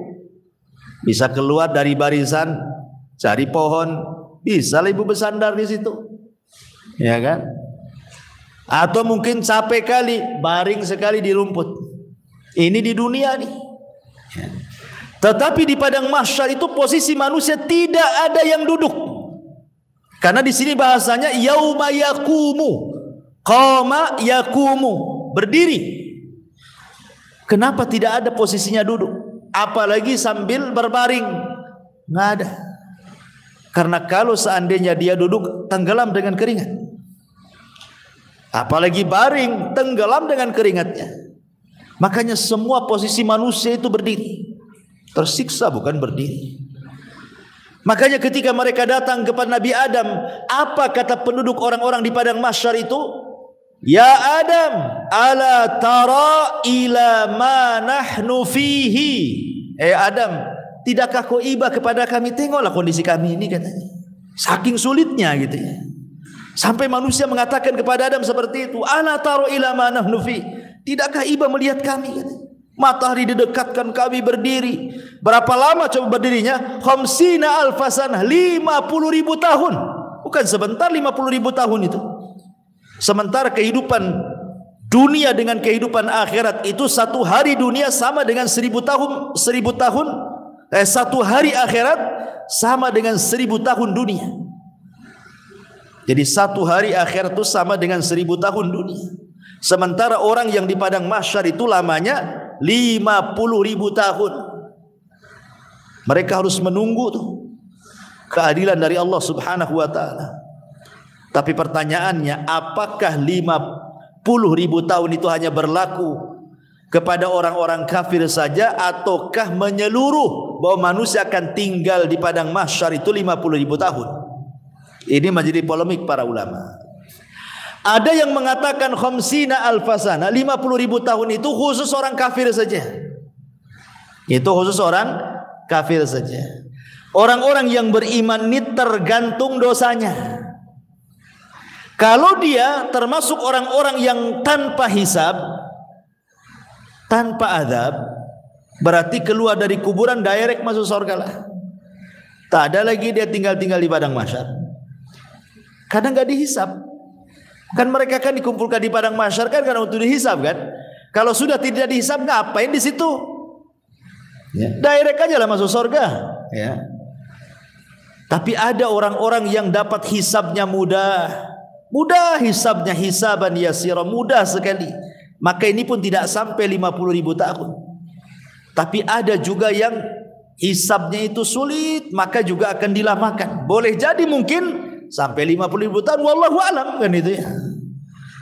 bisa keluar dari barisan, cari pohon, bisa lah ibu bersandar di situ, ya kan? Atau mungkin capek kali, baring sekali di rumput. Ini di dunia nih. Tetapi di padang mahsyar itu posisi manusia tidak ada yang duduk. Karena di sini bahasanya yauma yaqumu, qama yaqumu, berdiri. Kenapa tidak ada posisinya duduk? Apalagi sambil berbaring, nggak ada. Karena kalau seandainya dia duduk, tenggelam dengan keringat. Apalagi baring, tenggelam dengan keringatnya. Makanya semua posisi manusia itu berdiri. Tersiksa bukan berdiri. Makanya ketika mereka datang kepada Nabi Adam, apa kata penduduk orang-orang di padang mahsyar itu? Ya Adam, ala tara ila ma nahnu fihi. Adam, tidakkah kau iba kepada kami? Tengoklah kondisi kami ini, katanya. Saking sulitnya gitu ya. Sampai manusia mengatakan kepada Adam seperti itu, ala tara ila ma nahnu fi. Tidakkah iba melihat kami, katanya. Matahari didekatkan, kami berdiri. Berapa lama coba berdirinya? Khamsina alfasanah, 50.000 tahun. Bukan sebentar, 50.000 tahun itu. Sementara kehidupan dunia dengan kehidupan akhirat itu, satu hari dunia sama dengan 1000 tahun. 1000 tahun, satu hari akhirat sama dengan 1000 tahun dunia. Jadi satu hari akhirat itu sama dengan 1000 tahun dunia. Sementara orang yang di padang mahsyar itu lamanya 50.000 tahun. Mereka harus menunggu tuh keadilan dari Allah Subhanahu wa taala. Tapi pertanyaannya, apakah 50.000 tahun itu hanya berlaku kepada orang-orang kafir saja, ataukah menyeluruh bahwa manusia akan tinggal di padang mahsyar itu 50.000 tahun? Ini menjadi polemik para ulama. Ada yang mengatakan khamsina alfasana, 50.000 tahun itu khusus orang kafir saja. Itu khusus orang kafir saja. Orang-orang yang beriman ini tergantung dosanya. Kalau dia termasuk orang-orang yang tanpa hisab, tanpa azab, berarti keluar dari kuburan direct masuk surga lah. Tak ada lagi dia tinggal-tinggal di padang mahsyar. Kadang nggak dihisab. Kan mereka kan dikumpulkan di padang mahsyar kan karena untuk dihisab kan. Kalau sudah tidak dihisab, ngapain di situ? Ya. Direct aja lah masuk surga. Ya. Tapi ada orang-orang yang dapat hisabnya mudah. Mudah hisabnya, hisaban yasira, mudah sekali. Maka ini pun tidak sampai 50.000 tahun. Tapi ada juga yang hisabnya itu sulit, maka juga akan dilamakan. Boleh jadi mungkin sampai 50.000 tahun, wallahu alam, kan itu ya.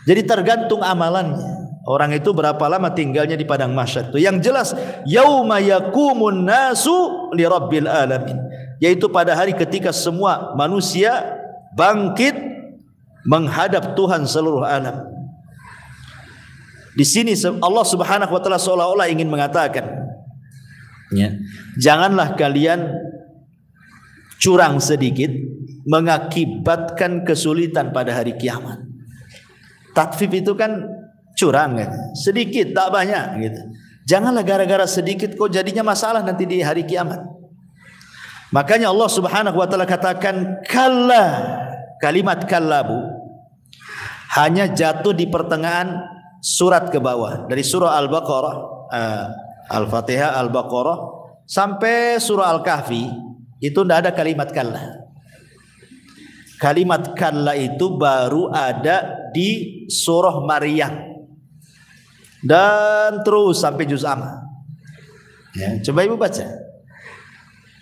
Jadi tergantung amalannya. Orang itu berapa lama tinggalnya di padang mahsyar itu. Yang jelas, yauma yaqumun nasu li rabbil alamin, yaitu pada hari ketika semua manusia bangkit menghadap Tuhan seluruh alam. Di sini Allah Subhanahu wa taala seolah-olah ingin mengatakan, ya, janganlah kalian curang sedikit mengakibatkan kesulitan pada hari kiamat. Takfif itu kan curang gitu. Sedikit tak banyak gitu. Janganlah gara-gara sedikit kok jadinya masalah nanti di hari kiamat. Makanya Allah Subhanahu wa taala katakan kalla. Kalimat kallabu hanya jatuh di pertengahan surat ke bawah, dari surah Al-Baqarah, Al-Fatihah, Al-Baqarah sampai surah Al-Kahfi itu tidak ada kalimat kalla. Kalimat kalla itu baru ada di surah Maryam dan terus sampai juz amma. Ya, coba ibu baca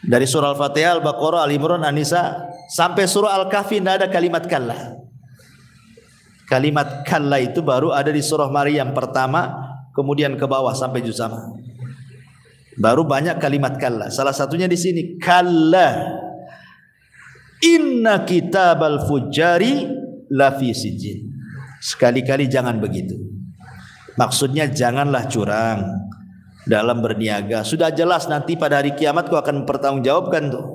dari surah Al-Fatihah, Al-Baqarah, Al-Imran, An-Nisa sampai surah Al-Kahfi tidak ada kalimat kalla. Kalimat kalla itu baru ada di surah Maryam pertama, kemudian ke bawah sampai juz amma. Baru banyak kalimat kalla. Salah satunya di sini kalla inna kitabal fujjari lafi sijjin. Sekali-kali jangan begitu. Maksudnya janganlah curang dalam berniaga. Sudah jelas nanti pada hari kiamat kau akan mempertanggungjawabkan tuh.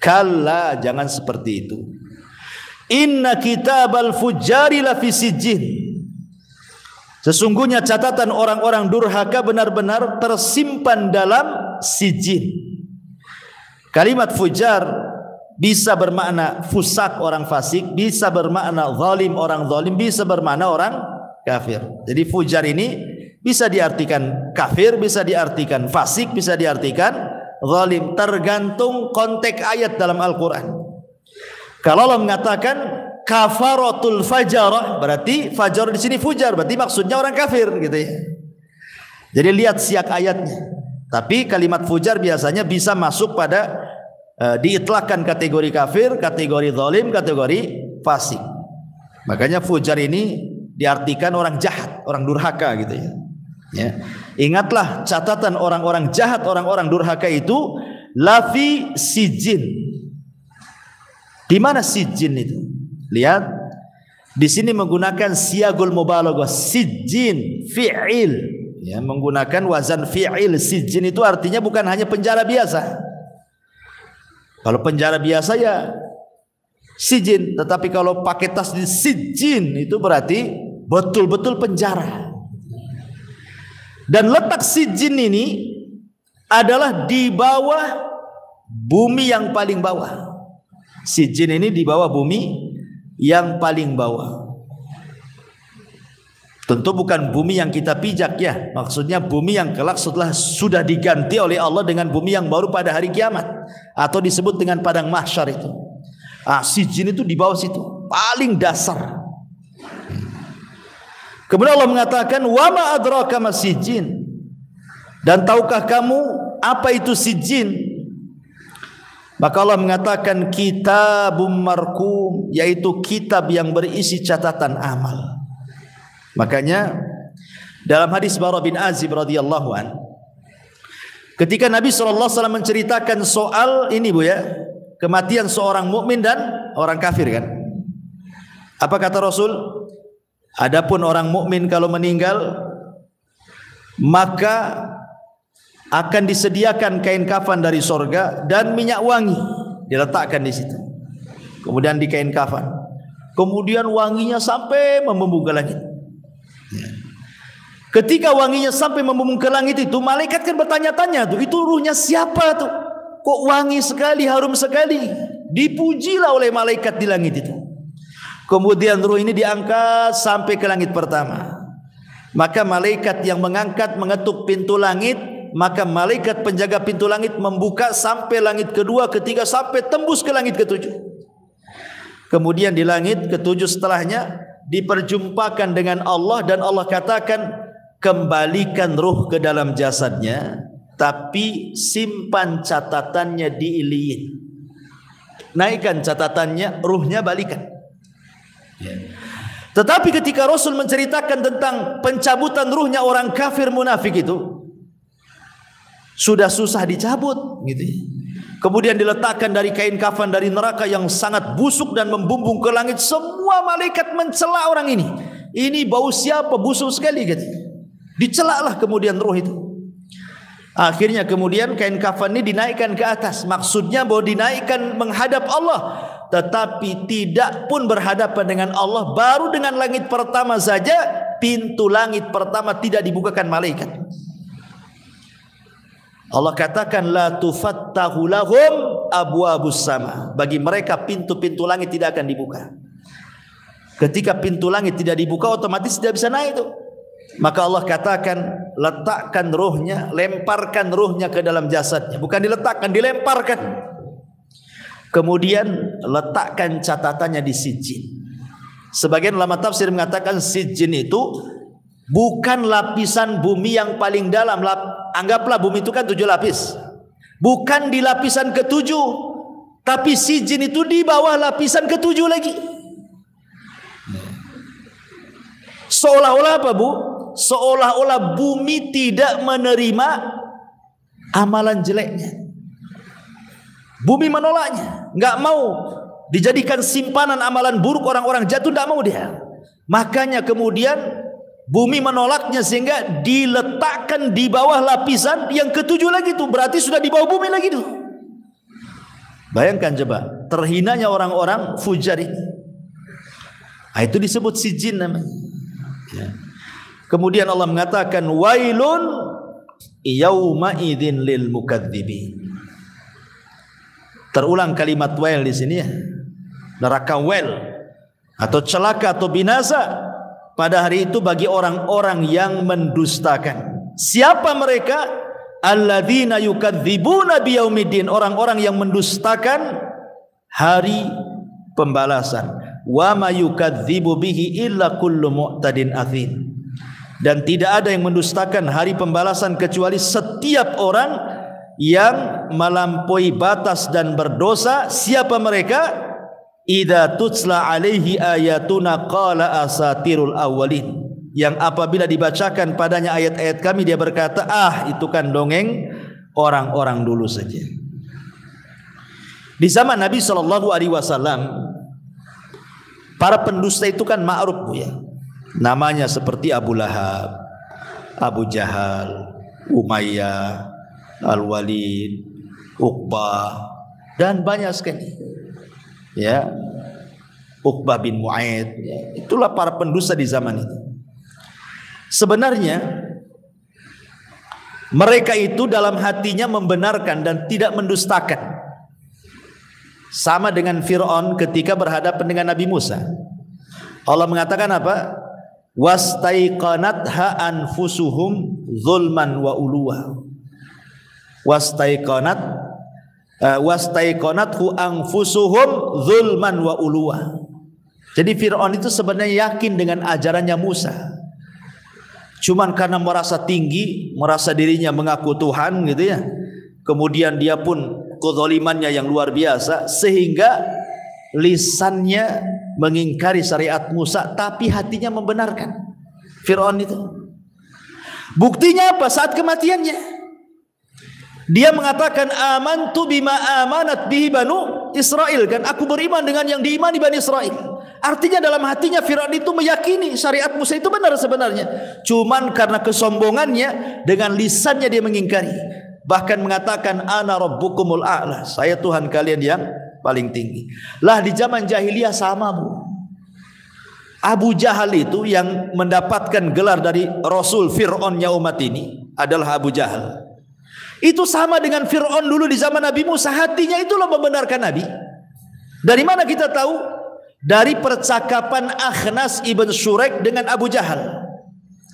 Kalla, jangan seperti itu. Inna kitabal fujjari lafi sijjin. Sesungguhnya catatan orang-orang durhaka benar-benar tersimpan dalam sijjin. Kalimat fujar bisa bermakna fusak, orang fasik, bisa bermakna zalim, orang zalim, bisa bermakna orang kafir. Jadi fujar ini bisa diartikan kafir, bisa diartikan fasik, bisa diartikan zalim, tergantung konteks ayat dalam Al-Quran. Kalau Allah mengatakan kafaratul fajarah, berarti fajar di sini fujar, berarti maksudnya orang kafir gitu ya. Jadi lihat siak ayatnya. Tapi kalimat fujar biasanya bisa masuk pada diitlakkan kategori kafir, kategori zalim, kategori fasik. Makanya fujar ini diartikan orang jahat, orang durhaka gitu ya. Ya. Ingatlah catatan orang-orang jahat, orang-orang durhaka itu lafi sijin. Di mana sijin itu? Lihat, di sini menggunakan siagul mubalaghah, sijin fi'il, ya, menggunakan wazan fi'il. Sijin itu artinya bukan hanya penjara biasa. Kalau penjara biasa ya sijin, tetapi kalau pakai tasdid sijin itu berarti betul-betul penjara. Dan letak sijin ini adalah di bawah bumi yang paling bawah. Sijin ini di bawah bumi yang paling bawah. Tentu bukan bumi yang kita pijak ya. Maksudnya bumi yang kelak setelah sudah diganti oleh Allah dengan bumi yang baru pada hari kiamat, atau disebut dengan padang mahsyar itu. Sijin itu di bawah situ, paling dasar. Kemudian Allah mengatakan, wa ma adraka mas sijin. Dan tahukah kamu apa itu sijin? Maka Allah mengatakan kitabum marqum, yaitu kitab yang berisi catatan amal. Makanya dalam hadis Bara bin Azib radhiyallahu an, ketika Nabi SAW menceritakan soal ini Bu ya, kematian seorang mukmin dan orang kafir kan, apa kata Rasul? Adapun orang mukmin kalau meninggal maka akan disediakan kain kafan dari sorga dan minyak wangi diletakkan di situ. Kemudian di kain kafan, kemudian wanginya sampai membumbung ke langit. Ketika wanginya sampai membumbung ke langit itu, malaikat kan bertanya-tanya tuh, itu ruhnya siapa tuh? Kok wangi sekali, harum sekali? Dipujilah oleh malaikat di langit itu. Kemudian ruh ini diangkat sampai ke langit pertama. Maka malaikat yang mengangkat mengetuk pintu langit, maka malaikat penjaga pintu langit membuka sampai langit kedua, ketiga, sampai tembus ke langit ketujuh. Kemudian di langit ketujuh setelahnya diperjumpakan dengan Allah, dan Allah katakan, kembalikan ruh ke dalam jasadnya, tapi simpan catatannya di Iliyin. Naikkan catatannya, ruhnya balikan. Tetapi ketika Rasul menceritakan tentang pencabutan ruhnya orang kafir munafik itu, sudah susah dicabut gitu. Kemudian diletakkan dari kain kafan dari neraka yang sangat busuk dan membumbung ke langit. Semua malaikat mencela orang ini. Ini bau siapa, busuk sekali gitu. Dicelaklah kemudian ruh itu. Akhirnya kemudian kain kafan ini dinaikkan ke atas. Maksudnya bahwa dinaikkan menghadap Allah, tetapi tidak pun berhadapan dengan Allah. Baru dengan langit pertama saja, pintu langit pertama tidak dibukakan malaikat. Allah katakan, la tufattahu lahum abwabus sama. Bagi mereka pintu-pintu langit tidak akan dibuka. Ketika pintu langit tidak dibuka, otomatis tidak bisa naik itu. Maka Allah katakan, letakkan ruhnya, lemparkan ruhnya ke dalam jasadnya. Bukan diletakkan, dilemparkan. Kemudian letakkan catatannya di sijin. Sebagian ulama tafsir mengatakan sijin itu bukan lapisan bumi yang paling dalam. Anggaplah bumi itu kan 7 lapis. Bukan di lapisan ke-7, tapi sijin itu di bawah lapisan ke-7 lagi. Seolah-olah apa Bu? Seolah-olah bumi tidak menerima amalan jeleknya. Bumi menolaknya, nggak mau dijadikan simpanan amalan buruk orang-orang jatuh, nggak mau dia. Makanya kemudian bumi menolaknya sehingga diletakkan di bawah lapisan yang ke-7 lagi tuh. Berarti sudah di bawah bumi lagi tuh. Bayangkan coba terhinanya orang-orang fujar ini. Nah, itu disebut sijin namanya. Ya. Kemudian Allah mengatakan, wailun yauma idzin lil mukadzibin. Terulang kalimat wail di sini ya. Neraka wail atau celaka atau binasa pada hari itu bagi orang-orang yang mendustakan. Siapa mereka? Alladzina yukadzibuna biyaumiddin, orang-orang yang mendustakan hari pembalasan. Wa ma yukadzibu bihi illa kullu mu'tadin atsin. Dan tidak ada yang mendustakan hari pembalasan kecuali setiap orang yang melampaui batas dan berdosa. Siapa mereka? Idza tutsla alaihi ayatuna qala asatirul awwalin. yang apabila dibacakan padanya ayat-ayat kami dia berkata, ah itu kan dongeng orang-orang dulu saja. Di zaman Nabi SAW, para pendusta itu kan ma'ruf Bu ya. Namanya seperti Abu Lahab, Abu Jahal, Umayyah, Al-Walid, Uqbah, dan banyak sekali. Ya, Uqbah bin Mu'aid, ya, itulah para pendusta di zaman itu. Sebenarnya mereka itu dalam hatinya membenarkan dan tidak mendustakan. Sama dengan Fir'aun ketika berhadapan dengan Nabi Musa. Allah mengatakan apa? Wastaiqanatha anfusuhum zulman wa uluwa. Wastaiqanathu anfusuhum zulman wa uluwa. Jadi Fir'aun itu sebenarnya yakin dengan ajarannya Musa. Cuman karena merasa tinggi, merasa dirinya mengaku Tuhan gitu ya. Kemudian dia pun kezalimannya yang luar biasa sehingga lisannya mengingkari syariat Musa tapi hatinya membenarkan. Fir'aun itu. Buktinya apa? Saat kematiannya dia mengatakan amantu bima amanat bihi banu Israel, kan aku beriman dengan yang diimani Bani Israel. Artinya dalam hatinya Fir'aun itu meyakini syariat Musa itu benar sebenarnya. Cuman karena kesombongannya dengan lisannya dia mengingkari. Bahkan mengatakan ana rabbukumul a'la, saya Tuhan kalian yang paling tinggi. Lah di zaman jahiliyah sama Bu. Abu Jahal itu yang mendapatkan gelar dari Rasul Fir'aunnya umat ini adalah Abu Jahal. Itu sama dengan Fir'aun dulu di zaman Nabi Musa, hatinya itulah membenarkan Nabi. Dari mana kita tahu? Dari percakapan Akhnas ibn Syurek dengan Abu Jahal.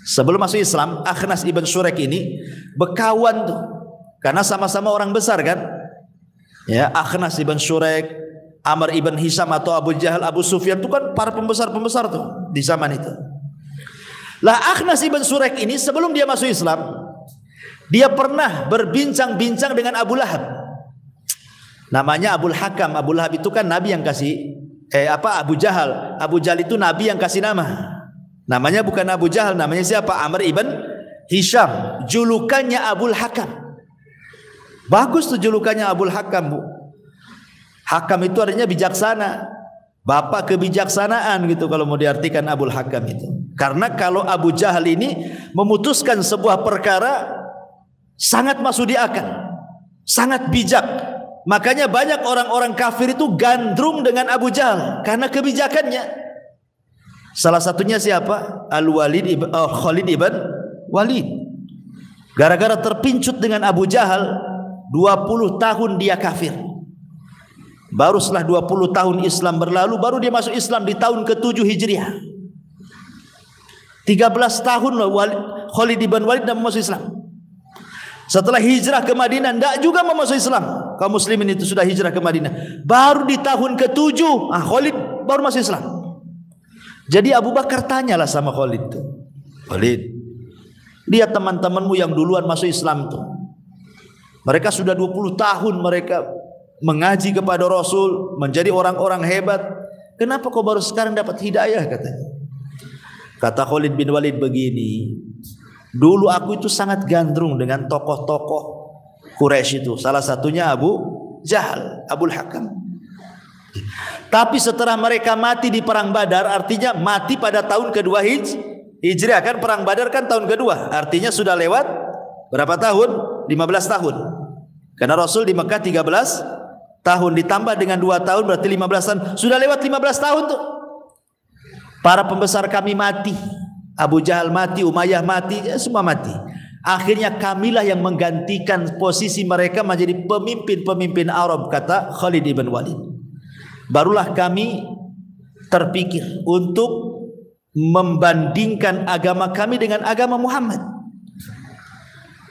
Sebelum masuk Islam, Akhnas ibn Syurek ini berkawan tuh, karena sama-sama orang besar kan. Ya, Akhnas ibn Syurek, Amr ibn Hisham atau Abu Jahal, Abu Sufyan itu kan para pembesar-pembesar tuh di zaman itu. Lah Akhnas ibn Syurek ini sebelum dia masuk Islam, dia pernah berbincang-bincang dengan Abu Lahab. Namanya Abul Hakam. Abu Lahab itu kan nabi yang kasih Abu Jahal. Abu Jahal itu nabi yang kasih nama. Namanya bukan Abu Jahal, namanya siapa? Amr ibn Hisham. Julukannya Abul Hakam. Bagus tuh julukannya Abul Hakam, Bu. Hakam itu artinya bijaksana. Bapak kebijaksanaan gitu kalau mau diartikan Abul Hakam itu. Karena kalau Abu Jahal ini memutuskan sebuah perkara sangat masuk di akal, sangat bijak. Makanya banyak orang-orang kafir itu gandrung dengan Abu Jahal karena kebijakannya. Salah satunya siapa? Khalid ibn Walid. Gara-gara terpincut dengan Abu Jahal, 20 tahun dia kafir. Baru setelah 20 tahun Islam berlalu, baru dia masuk Islam di tahun ke-7 Hijriah. 13 tahun loh Khalid ibn Walid dan masuk Islam. Setelah hijrah ke Madinah, tidak juga mau masuk Islam. Kaum muslimin itu sudah hijrah ke Madinah. Baru di tahun ke-7, Khalid baru masuk Islam. Jadi Abu Bakar tanyalah sama Khalid itu. Khalid, lihat teman-temanmu yang duluan masuk Islam tuh. Mereka sudah 20 tahun mereka mengaji kepada Rasul, menjadi orang-orang hebat. Kenapa kau baru sekarang dapat hidayah katanya? Kata Khalid bin Walid begini, dulu aku itu sangat gandrung dengan tokoh-tokoh Quraisy itu. Salah satunya Abu Jahal, Abul Hakam. Tapi setelah mereka mati di perang Badar, artinya mati pada tahun kedua Hijriah kan, perang Badar kan tahun kedua. Artinya sudah lewat berapa tahun? 15 tahun. Karena Rasul di Mekah 13 tahun ditambah dengan 2 tahun berarti 15 tahun. Sudah lewat 15 tahun tuh. Para pembesar kami mati. Abu Jahal mati, Umayyah mati, ya semua mati. Akhirnya kamilah yang menggantikan posisi mereka menjadi pemimpin-pemimpin Arab, kata Khalid ibn Walid. Barulah kami terpikir untuk membandingkan agama kami dengan agama Muhammad.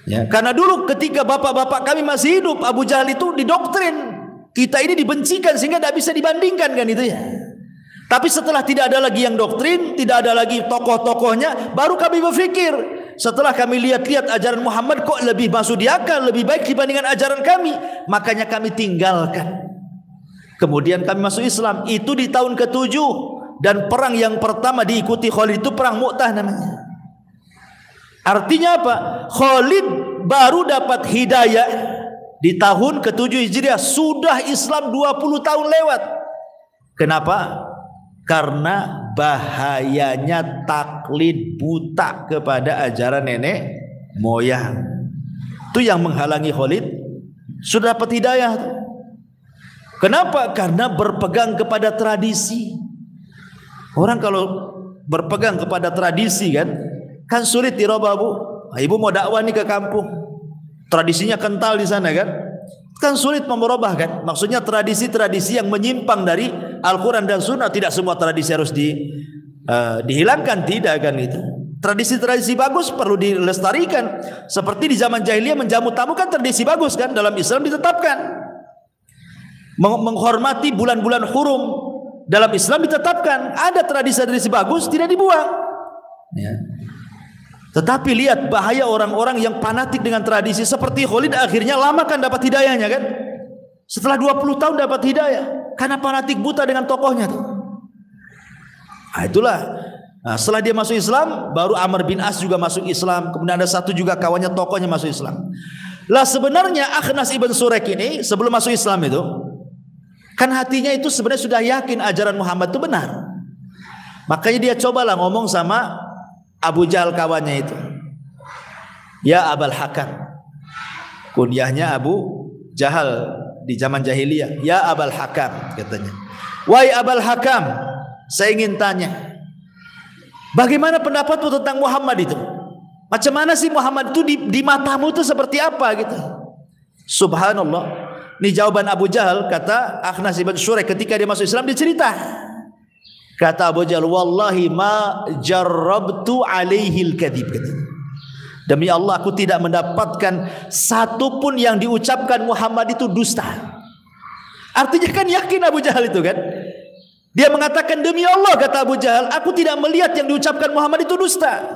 Ya, karena dulu ketika bapak-bapak kami masih hidup, Abu Jahal itu didoktrin. Kita ini dibencikan sehingga tidak bisa dibandingkan kan itu ya. Tapi setelah tidak ada lagi yang doktrin, tidak ada lagi tokoh-tokohnya, baru kami berpikir. Setelah kami lihat-lihat ajaran Muhammad kok lebih masuk di akal, lebih baik dibandingkan ajaran kami, makanya kami tinggalkan. Kemudian kami masuk Islam. Itu di tahun ke-7 dan perang yang pertama diikuti Khalid itu perang Mu'tah namanya. Artinya apa? Khalid baru dapat hidayah di tahun ke-7 Hijriah, sudah Islam 20 tahun lewat. Kenapa? Karena bahayanya taklid buta kepada ajaran nenek moyang. Itu yang menghalangi Khalid sudah dapat hidayah. Kenapa? Karena berpegang kepada tradisi. Orang kalau berpegang kepada tradisi kan sulit dirubah, Bu. Ibu mau dakwah nih ke kampung, tradisinya kental di sana kan sulit merubah kan. Maksudnya tradisi-tradisi yang menyimpang dari Al-Quran dan Sunnah. Tidak semua tradisi harus dihilangkan, tidak kan itu. Tradisi-tradisi bagus perlu dilestarikan. Seperti di zaman jahiliyah menjamu tamu kan tradisi bagus kan, dalam Islam ditetapkan. Menghormati bulan-bulan hurum dalam Islam ditetapkan. Ada tradisi-tradisi bagus tidak dibuang. Ya. Tetapi lihat bahaya orang-orang yang fanatik dengan tradisi seperti Khalid, akhirnya lama kan dapat hidayahnya kan. Setelah 20 tahun dapat hidayah karena fanatik buta dengan tokohnya tuh. Nah, itulah. Nah, setelah dia masuk Islam, baru Amr bin As juga masuk Islam. Kemudian ada satu juga kawannya tokohnya masuk Islam. Lah sebenarnya Akhnas ibn Surek ini sebelum masuk Islam itu kan hatinya itu sebenarnya sudah yakin ajaran Muhammad itu benar. Makanya dia cobalah ngomong sama Abu Jahal kawannya itu. Ya Abul Hakam. Kunyahnya Abu Jahal di zaman jahiliyah. Ya Abul Hakam katanya. Wahai Abul Hakam, saya ingin tanya, bagaimana pendapatmu tentang Muhammad itu? Macam mana sih Muhammad itu di matamu itu seperti apa gitu? Subhanallah. Ini jawaban Abu Jahal, kata Akhnas ibn Surek ketika dia masuk Islam, dia cerita. Kata Abu Jahal, wallahi ma jarrabtu alaihil kadhib. Demi Allah aku tidak mendapatkan satu pun yang diucapkan Muhammad itu dusta. Artinya kan yakin Abu Jahal itu kan. Dia mengatakan demi Allah, kata Abu Jahal, aku tidak melihat yang diucapkan Muhammad itu dusta.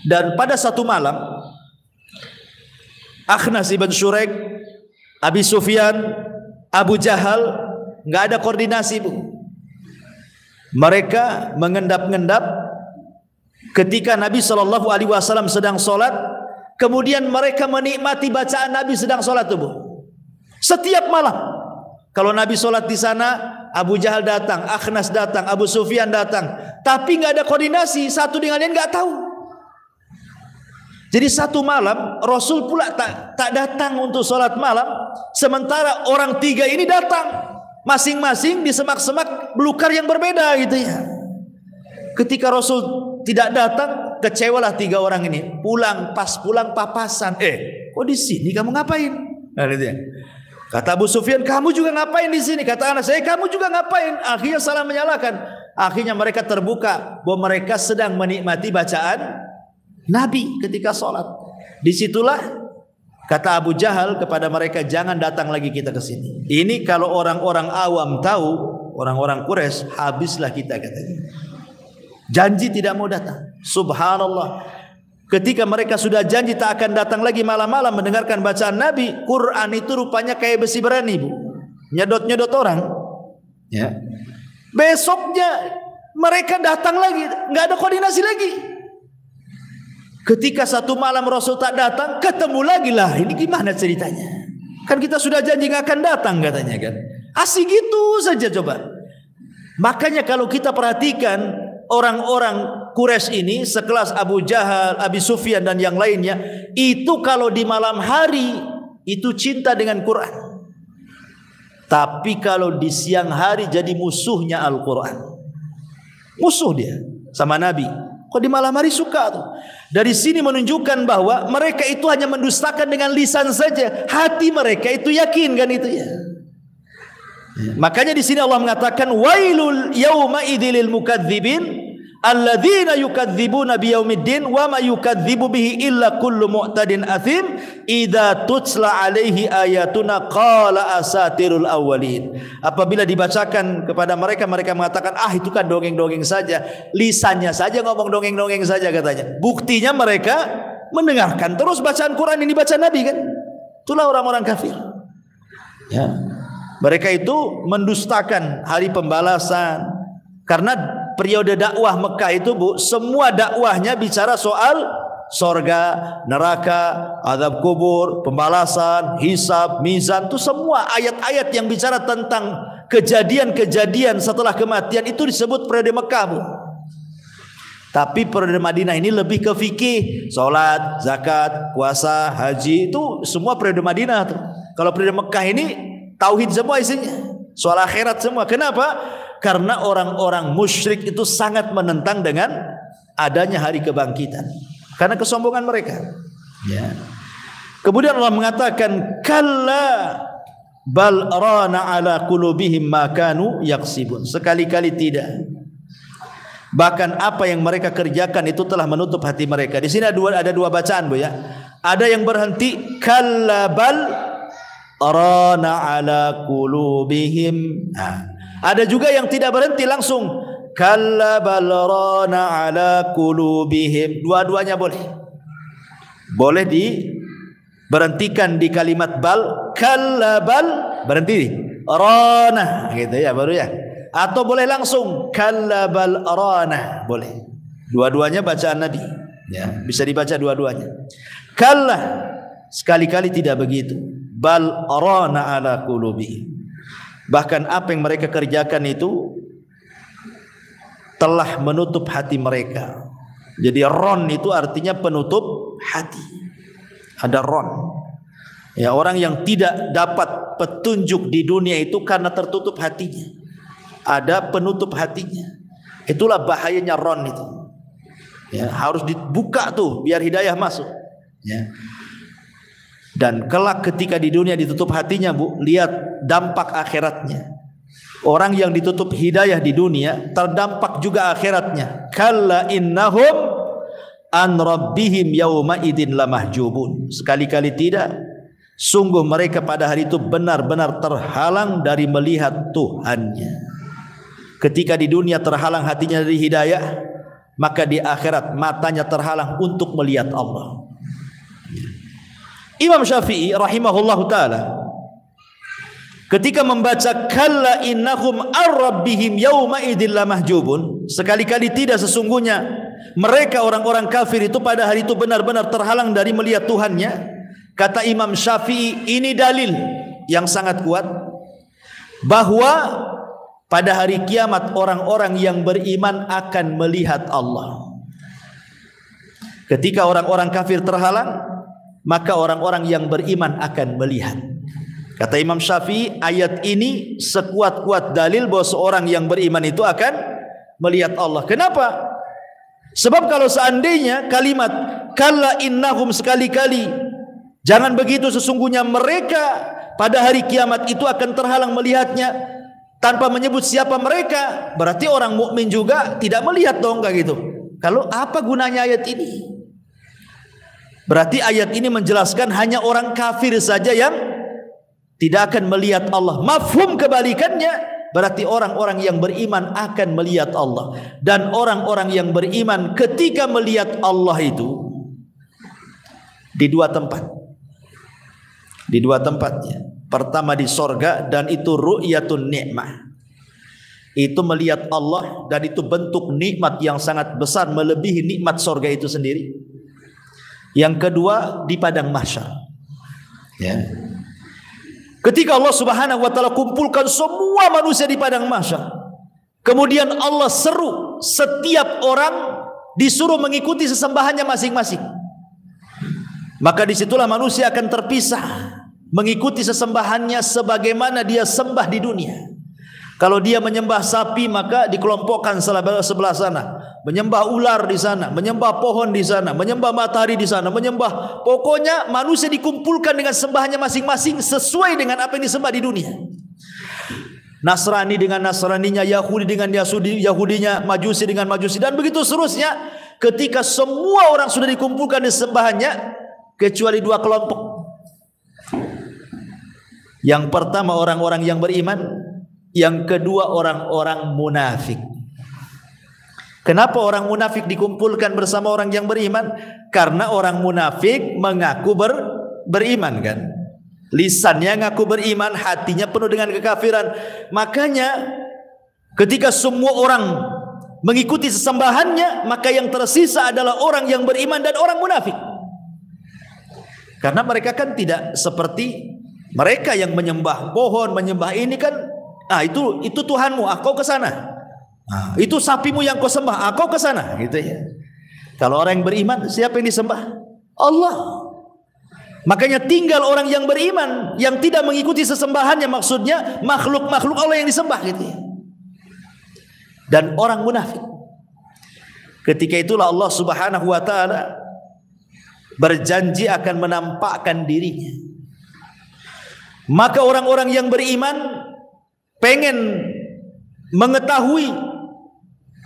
Dan pada satu malam Akhnas ibn Surek, Abi Sufyan, Abu Jahal nggak ada koordinasi, Bu. Mereka mengendap-endap ketika Nabi SAW sedang sholat. Kemudian mereka menikmati bacaan Nabi sedang sholat, Bu. Setiap malam kalau Nabi sholat di sana, Abu Jahal datang, Akhnas datang, Abu Sufyan datang. Tapi nggak ada koordinasi, satu dengan lain nggak tahu. Jadi satu malam Rasul pula tak datang untuk sholat malam, sementara orang tiga ini datang. Masing-masing di semak-semak belukar yang berbeda gitu ya. Ketika Rasul tidak datang, kecewalah tiga orang ini. Pas pulang papasan. Kok di sini kamu ngapain? Nah, gitu ya. Kata Abu Sufyan, kamu juga ngapain di sini? Kata anak saya, kamu juga ngapain? Akhirnya salah menyalahkan. Akhirnya mereka terbuka bahwa mereka sedang menikmati bacaan Nabi ketika sholat. Disitulah kata Abu Jahal kepada mereka, jangan datang lagi kita ke sini. Ini kalau orang-orang awam tahu, orang-orang Quraisy, habislah kita katanya. Janji tidak mau datang. Subhanallah. Ketika mereka sudah janji tak akan datang lagi malam-malam mendengarkan bacaan Nabi, Quran itu rupanya kayak besi berani, Bu. Nyedot-nyedot orang. Ya. Besoknya mereka datang lagi, nggak ada koordinasi lagi. Ketika satu malam Rasul tak datang, ketemu lagi lah. Ini gimana ceritanya? Kan kita sudah janji nggak akan datang katanya kan. Asik gitu saja coba. Makanya kalau kita perhatikan orang-orang Quraisy ini sekelas Abu Jahal, Abi Sufyan dan yang lainnya, itu kalau di malam hari itu cinta dengan Quran. Tapi kalau di siang hari jadi musuhnya Al-Quran. Musuh dia sama Nabi. Kok di malam hari suka tuh? Dari sini menunjukkan bahwa mereka itu hanya mendustakan dengan lisan saja, hati mereka itu yakin kan itu ya. Makanya di sini Allah mengatakan wailul yauma idzil mukadzibin alladzina yukadzibuna biyaumiddin wa ma yukadzibu bihi illa kullu mu'tadin athim idza tutla alaihi ayatuna qala asatirul awwalin. Apabila dibacakan kepada mereka, mereka mengatakan itu kan dongeng-dongeng saja, lisannya saja ngomong dongeng-dongeng saja katanya. Buktinya mereka mendengarkan terus bacaan Quran ini baca Nabi kan. Itulah orang-orang kafir. Ya. Mereka itu mendustakan hari pembalasan, Karena periode dakwah Mekah itu Bu, semua dakwahnya bicara soal sorga, neraka, azab kubur, pembalasan, hisab, mizan, itu semua ayat-ayat yang bicara tentang kejadian-kejadian setelah kematian itu disebut periode Mekah Bu. Tapi periode Madinah ini lebih ke fikih, salat, zakat, puasa, haji, itu semua periode Madinah tuh. Kalau periode Mekah ini tauhid semua isinya, soal akhirat semua. Kenapa? Karena orang-orang musyrik itu sangat menentang dengan adanya hari kebangkitan, karena kesombongan mereka. Ya. Kemudian Allah mengatakan, kalla bal rana ala qulubihim ma kanu yaksibun. Sekali-kali tidak. Bahkan apa yang mereka kerjakan itu telah menutup hati mereka. Di sini ada dua bacaan Bu ya. Ada yang berhenti kalla bal rana ala qulubihim. Ada juga yang tidak berhenti, langsung kalla bal rana ala qulubihim. Dua-duanya boleh. Boleh diberhentikan di kalimat bal, kalla bal berhenti rana gitu ya baru ya. Atau boleh langsung kalla bal rana, boleh. Dua-duanya bacaan Nabi. Ya, bisa dibaca dua-duanya. Kalla sekali-kali tidak begitu. Bal rana ala qulubihim. Bahkan apa yang mereka kerjakan itu telah menutup hati mereka. Jadi ron itu artinya penutup hati. Ada ron. Ya, orang yang tidak dapat petunjuk di dunia itu karena tertutup hatinya. Ada penutup hatinya. Itulah bahayanya ron itu. Ya, harus dibuka tuh biar hidayah masuk. Ya. Dan kelak ketika di dunia ditutup hatinya Bu, lihat dampak akhiratnya. Orang yang ditutup hidayah di dunia terdampak juga akhiratnya. Kalla innahum an rabbihim yauma idin lamahjubun. Sekali-kali tidak. Sungguh mereka pada hari itu benar-benar terhalang dari melihat Tuhannya. Ketika di dunia terhalang hatinya dari hidayah, maka di akhirat matanya terhalang untuk melihat Allah. Imam Syafi'i rahimahullahu ta'ala ketika membaca kalla innahum ar-rabbihim yawma idil lamahjubun, sekali-kali tidak, sesungguhnya mereka orang-orang kafir itu pada hari itu benar-benar terhalang dari melihat Tuhannya. Kata Imam Syafi'i, ini dalil yang sangat kuat bahwa pada hari kiamat orang-orang yang beriman akan melihat Allah. Ketika orang-orang kafir terhalang, maka orang-orang yang beriman akan melihat. Kata Imam Syafi'i, ayat ini sekuat-kuat dalil bahwa seorang yang beriman itu akan melihat Allah. Kenapa? Sebab kalau seandainya kalimat kalla innahum, sekali-kali jangan begitu, sesungguhnya mereka pada hari kiamat itu akan terhalang melihatnya, tanpa menyebut siapa mereka, berarti orang mukmin juga tidak melihat dong, kayak gitu. Kalau apa gunanya ayat ini? Berarti ayat ini menjelaskan hanya orang kafir saja yang tidak akan melihat Allah. Mafhum kebalikannya, berarti orang-orang yang beriman akan melihat Allah. Dan orang-orang yang beriman ketika melihat Allah itu di dua tempat. Di dua tempatnya. Pertama di sorga, dan itu ru'yatun ni'mah. Itu melihat Allah, dan itu bentuk nikmat yang sangat besar, melebihi nikmat sorga itu sendiri. Yang kedua di padang mahsyar. Ya. Ketika Allah Subhanahu wa taala kumpulkan semua manusia di padang mahsyar, kemudian Allah seru setiap orang disuruh mengikuti sesembahannya masing-masing. Maka disitulah manusia akan terpisah, mengikuti sesembahannya sebagaimana dia sembah di dunia. Kalau dia menyembah sapi, maka dikelompokkan sebelah sana, menyembah ular di sana, menyembah pohon di sana, menyembah matahari di sana, menyembah, pokoknya manusia dikumpulkan dengan sembahannya masing-masing sesuai dengan apa yang disembah di dunia. Nasrani dengan Nasraninya, Yahudi dengan Yahudinya, Majusi dengan Majusi, dan begitu seterusnya. Ketika semua orang sudah dikumpulkan di sembahannya, kecuali dua kelompok. Yang pertama orang-orang yang beriman, yang kedua orang-orang munafik. Kenapa orang munafik dikumpulkan bersama orang yang beriman? Karena orang munafik mengaku beriman kan. Lisannya ngaku beriman, hatinya penuh dengan kekafiran. Makanya Ketika semua orang mengikuti sesembahannya, maka yang tersisa adalah orang yang beriman dan orang munafik. Karena mereka kan tidak seperti mereka yang menyembah pohon, menyembah ini kan, itu Tuhanmu, kau ke sana. Itu sapimu yang kau sembah, kau ke sana, gitu ya. Kalau orang yang beriman, siapa yang disembah? Allah. Makanya tinggal orang yang beriman, yang tidak mengikuti sesembahannya, maksudnya makhluk-makhluk Allah yang disembah, gitu ya. Dan orang munafik. Ketika itulah Allah Subhanahu wa taala berjanji akan menampakkan dirinya. Maka orang-orang yang beriman pengen mengetahui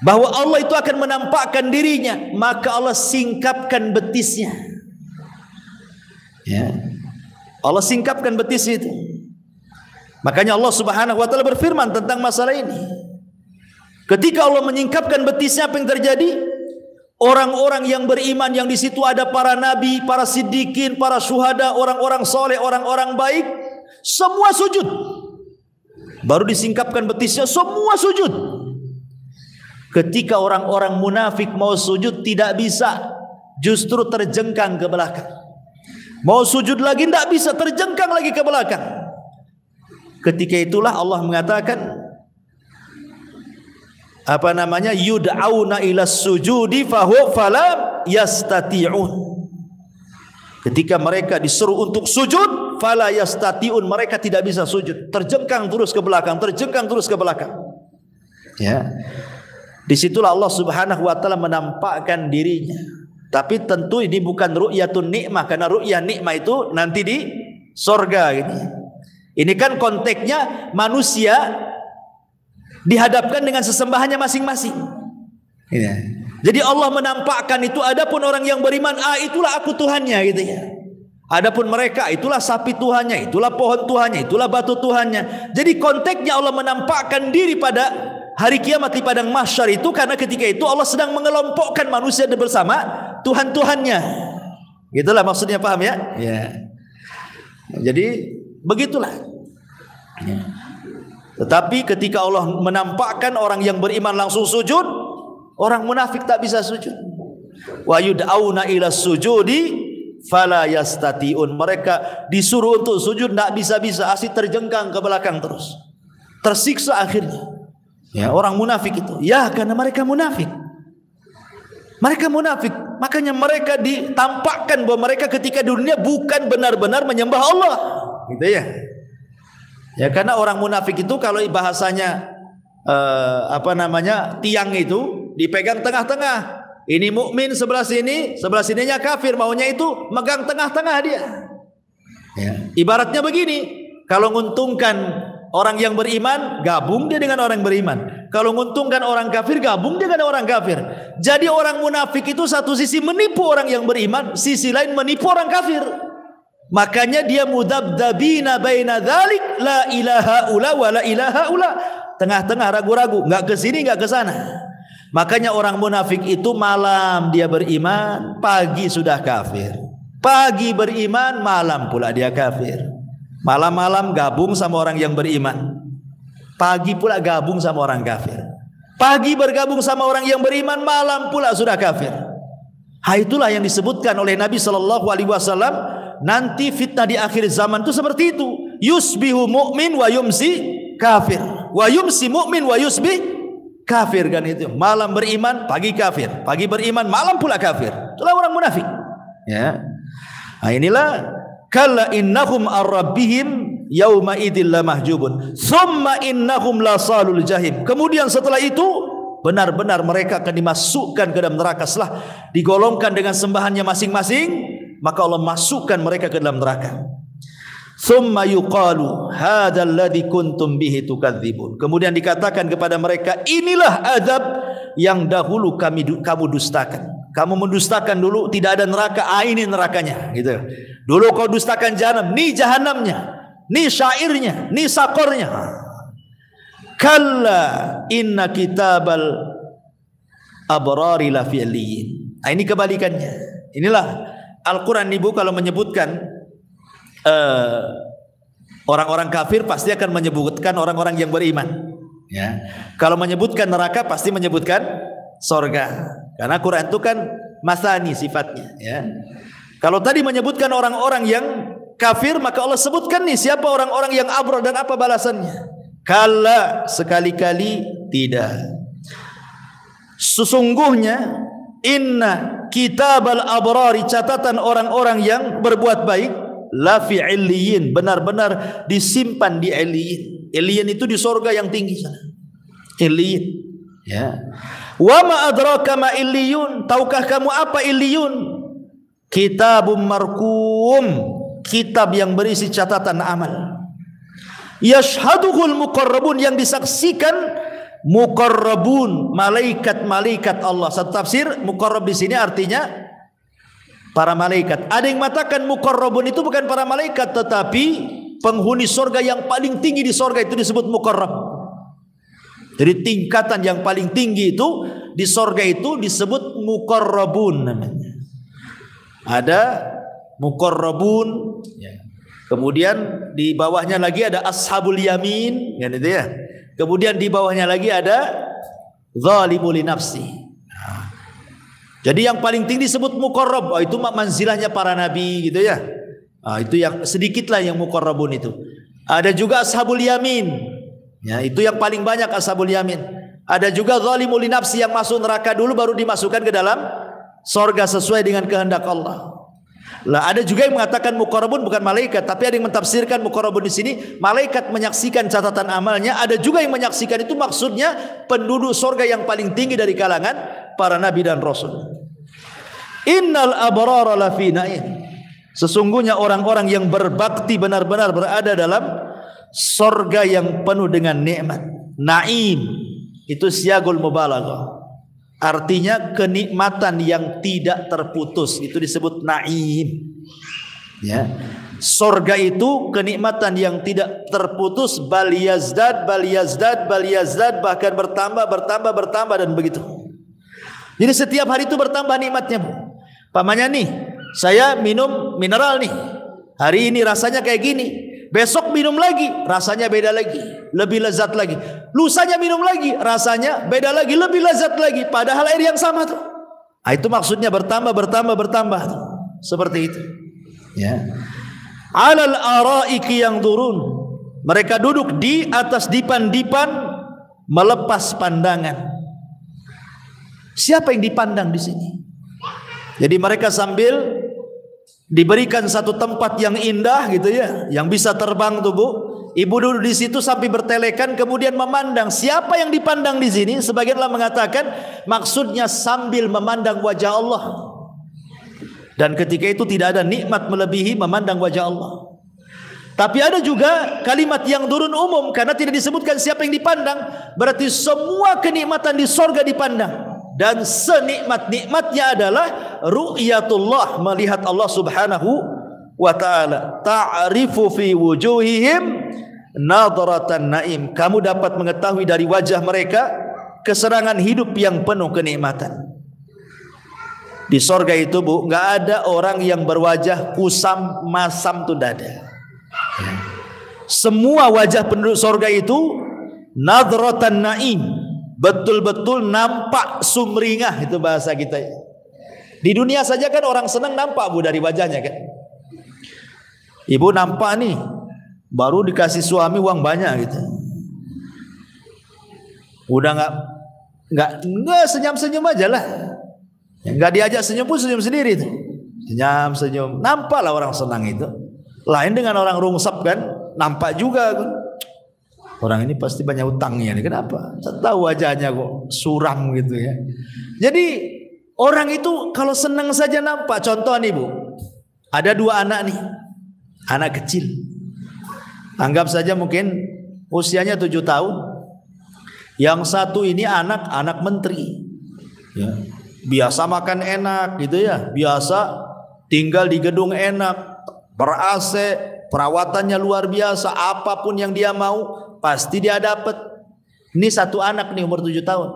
bahwa Allah itu akan menampakkan dirinya, maka Allah singkapkan betisnya. Ya. Allah singkapkan betis itu. Makanya Allah Subhanahu wa taala berfirman tentang masalah ini. Ketika Allah menyingkapkan betisnya, apa yang terjadi? Orang-orang yang beriman yang di situ ada para nabi, para siddiqin, para syuhada, orang-orang soleh, orang-orang baik, semua sujud. Baru disingkapkan betisnya, semua sujud. Ketika orang-orang munafik mau sujud tidak bisa, justru terjengkang ke belakang. Mau sujud lagi tidak bisa, terjengkang lagi ke belakang. Ketika itulah Allah mengatakan, yud'auna ila sujudi fala yastati'un. Ketika mereka disuruh untuk sujud, fala yastati'un, mereka tidak bisa sujud, terjengkang terus ke belakang, terjengkang terus ke belakang. Ya. Disitulah Allah Subhanahu wa taala menampakkan dirinya. Tapi tentu ini bukan ru'yatun nikmah, karena ru'yah nikmah itu nanti di sorga gitu. Ini kan konteksnya manusia dihadapkan dengan sesembahannya masing-masing. Ya. Jadi Allah menampakkan itu, adapun orang yang beriman, itulah aku Tuhannya gitu ya. Adapun mereka, itulah sapi Tuhannya, itulah pohon Tuhannya, itulah batu Tuhannya. Jadi konteksnya Allah menampakkan diri pada hari kiamat di padang mahsyar itu, karena ketika itu Allah sedang mengelompokkan manusia bersama Tuhan-Tuhannya. Gitulah maksudnya, paham ya? Ya. Jadi begitulah. Ya. Tetapi ketika Allah menampakkan orang yang beriman langsung sujud, orang munafik tak bisa sujud. Wa yud'auna ila sujudi fala yastati'un. Mereka disuruh untuk sujud tidak bisa-bisa, asli terjengkang ke belakang terus. Tersiksa akhirnya. Ya, orang munafik itu. Ya, karena mereka munafik. Mereka munafik. Makanya mereka ditampakkan bahwa mereka ketika dunia bukan benar-benar menyembah Allah. Gitu ya. Ya, karena orang munafik itu kalau bahasanya tiang itu dipegang tengah-tengah. Ini mukmin sebelah sininya kafir, maunya itu megang tengah-tengah dia. Ya. Ibaratnya begini, kalau menguntungkan orang yang beriman, gabung dia dengan orang beriman. Kalau menguntungkan orang kafir, gabung dia dengan orang kafir. Jadi orang munafik itu satu sisi menipu orang yang beriman, sisi lain menipu orang kafir. Makanya dia mudabdabina baina dzalik, la ilaha ula wa la ilaha ula. Tengah-tengah ragu-ragu, enggak ke sini enggak ke sana. Makanya orang munafik itu malam dia beriman, pagi sudah kafir. Pagi beriman, malam pula dia kafir. Malam-malam gabung sama orang yang beriman, pagi pula gabung sama orang kafir. Pagi bergabung sama orang yang beriman, malam pula sudah kafir. Itulah yang disebutkan oleh Nabi SAW. Nanti fitnah di akhir zaman itu seperti itu. Yusbihu mu'min wa yumsi kafir, wa yumsi mu'min wa yusbih kafir, kan itu. Malam beriman, pagi kafir. Pagi beriman, malam pula kafir. Itulah orang munafik. Ya. Nah, inilah kalla innahum ar-rabbihim yauma idzil lamahjubun summa innahum lasalul jahim. Kemudian setelah itu benar-benar mereka akan dimasukkan ke dalam neraka. Setelah digolongkan dengan sembahannya masing-masing, maka Allah masukkan mereka ke dalam neraka. Summa yuqalu hadzal ladzi kuntum bihi tukadzibun. Kemudian dikatakan kepada mereka, inilah azab yang dahulu kamu dustakan. Kamu mendustakan dulu tidak ada neraka, ini nerakanya, gitu. Dulu kau dustakan jahanam, nih jahanamnya, nih syairnya, nih sakornya. Kalla inna kitabal abrari la fi'liyin. Ini kebalikannya. Inilah Al-Quran ibu kalau menyebutkan orang-orang kafir pasti akan menyebutkan orang-orang yang beriman. Ya. Kalau menyebutkan neraka pasti menyebutkan sorga. Karena Quran itu kan masani sifatnya. Ya. Kalau tadi menyebutkan orang-orang yang kafir, maka Allah sebutkan nih siapa orang-orang yang abrar dan apa balasannya. Kalla, sekali-kali tidak. Sesungguhnya inna kitabal abrari, catatan orang-orang yang berbuat baik, la fi illiyin, benar-benar disimpan di illiyin. Illiyin itu di sorga yang tinggi sana. Illiyin. Ya. Wa ma adraka ma illiyun, tahukah kamu apa illiyun? Kitabum marqum, kitab yang berisi catatan amal. Yashhaduhul muqarrabun, yang disaksikan muqarrabun, malaikat-malaikat Allah. Satu tafsir muqarrab di sini artinya para malaikat. Ada yang mengatakan muqarrabun itu bukan para malaikat, tetapi penghuni surga yang paling tinggi di surga itu disebut muqarrab. Jadi tingkatan yang paling tinggi itu di surga itu disebut muqarrabun namanya. Ada muqarrabun, ya. Kemudian di bawahnya lagi ada ashabul yamin, kan itu ya. Kemudian di bawahnya lagi ada zalimul li nafsi. Nah, jadi yang paling tinggi disebut muqarrab. Oh, itu manzilahnya para nabi gitu ya. Nah, itu yang sedikitlah yang muqarrabun itu. Ada juga ashabul yamin. Ya, itu yang paling banyak ashabul yamin. Ada juga zalimul li nafsi yang masuk neraka dulu baru dimasukkan ke dalam surga sesuai dengan kehendak Allah. Lah ada juga yang mengatakan muqarrabun bukan malaikat, tapi ada yang mentafsirkan muqarrabun di sini malaikat menyaksikan catatan amalnya. Ada juga yang menyaksikan itu maksudnya penduduk surga yang paling tinggi dari kalangan para nabi dan rasul. Innal abrara lafi na'im. Sesungguhnya orang-orang yang berbakti benar-benar berada dalam surga yang penuh dengan nikmat. Naim itu siagul mubalaghah. Artinya kenikmatan yang tidak terputus, itu disebut naim. Ya. Surga itu kenikmatan yang tidak terputus, bal yazdad, bahkan bertambah dan begitu. Jadi setiap hari itu bertambah nikmatnya, Bu. Pamannya nih, saya minum mineral nih. Hari ini rasanya kayak gini. Besok minum lagi, rasanya beda lagi, lebih lezat lagi. Lusanya minum lagi, rasanya beda lagi, lebih lezat lagi. Padahal air yang sama tuh. Nah, itu maksudnya bertambah tuh. Seperti itu. Ya. Alal araiki yang turun. Mereka duduk di atas dipan-dipan melepas pandangan. Siapa yang dipandang di sini? Jadi mereka sambil diberikan satu tempat yang indah gitu ya, yang bisa terbang tuh, Bu. Ibu duduk di situ sampai bertelekan kemudian memandang. Siapa yang dipandang di sini? Sebagian Allah mengatakan maksudnya sambil memandang wajah Allah. Dan ketika itu tidak ada nikmat melebihi memandang wajah Allah. Tapi ada juga kalimat yang turun umum karena tidak disebutkan siapa yang dipandang. Berarti semua kenikmatan di sorga dipandang. Dan senikmat-nikmatnya adalah ru'yatullah, melihat Allah subhanahu wa ta'ala. Ta'rifu fi wujuhihim nadratan naim. Kamu dapat mengetahui dari wajah mereka keserangan hidup yang penuh kenikmatan. Di sorga itu, Bu, nggak ada orang yang berwajah kusam masam, tuh tidak ada. Semua wajah penduduk sorga itu nadratan naim, betul-betul nampak sumringah, itu bahasa kita. Di dunia saja kan orang senang nampak, Bu, dari wajahnya kan. Ibu nampak nih, baru dikasih suami uang banyak gitu. Udah nggak senyum-senyum aja lah. Nggak diajak senyum pun senyum sendiri tuh. Senyum, nampaklah orang senang itu. Lain dengan orang rungsep kan, nampak juga kan. Orang ini pasti banyak utangnya nih. Kenapa? Saya tahu wajahnya kok suram gitu ya. Jadi orang itu kalau senang saja nampak. Contoh nih, Bu, ada dua anak nih, anak kecil. Anggap saja mungkin usianya 7 tahun. Yang satu ini anak menteri, ya. Biasa makan enak gitu ya, biasa tinggal di gedung enak, ber-AC, perawatannya luar biasa, apapun yang dia mau pasti dia dapat. Ini satu anak nih umur 7 tahun.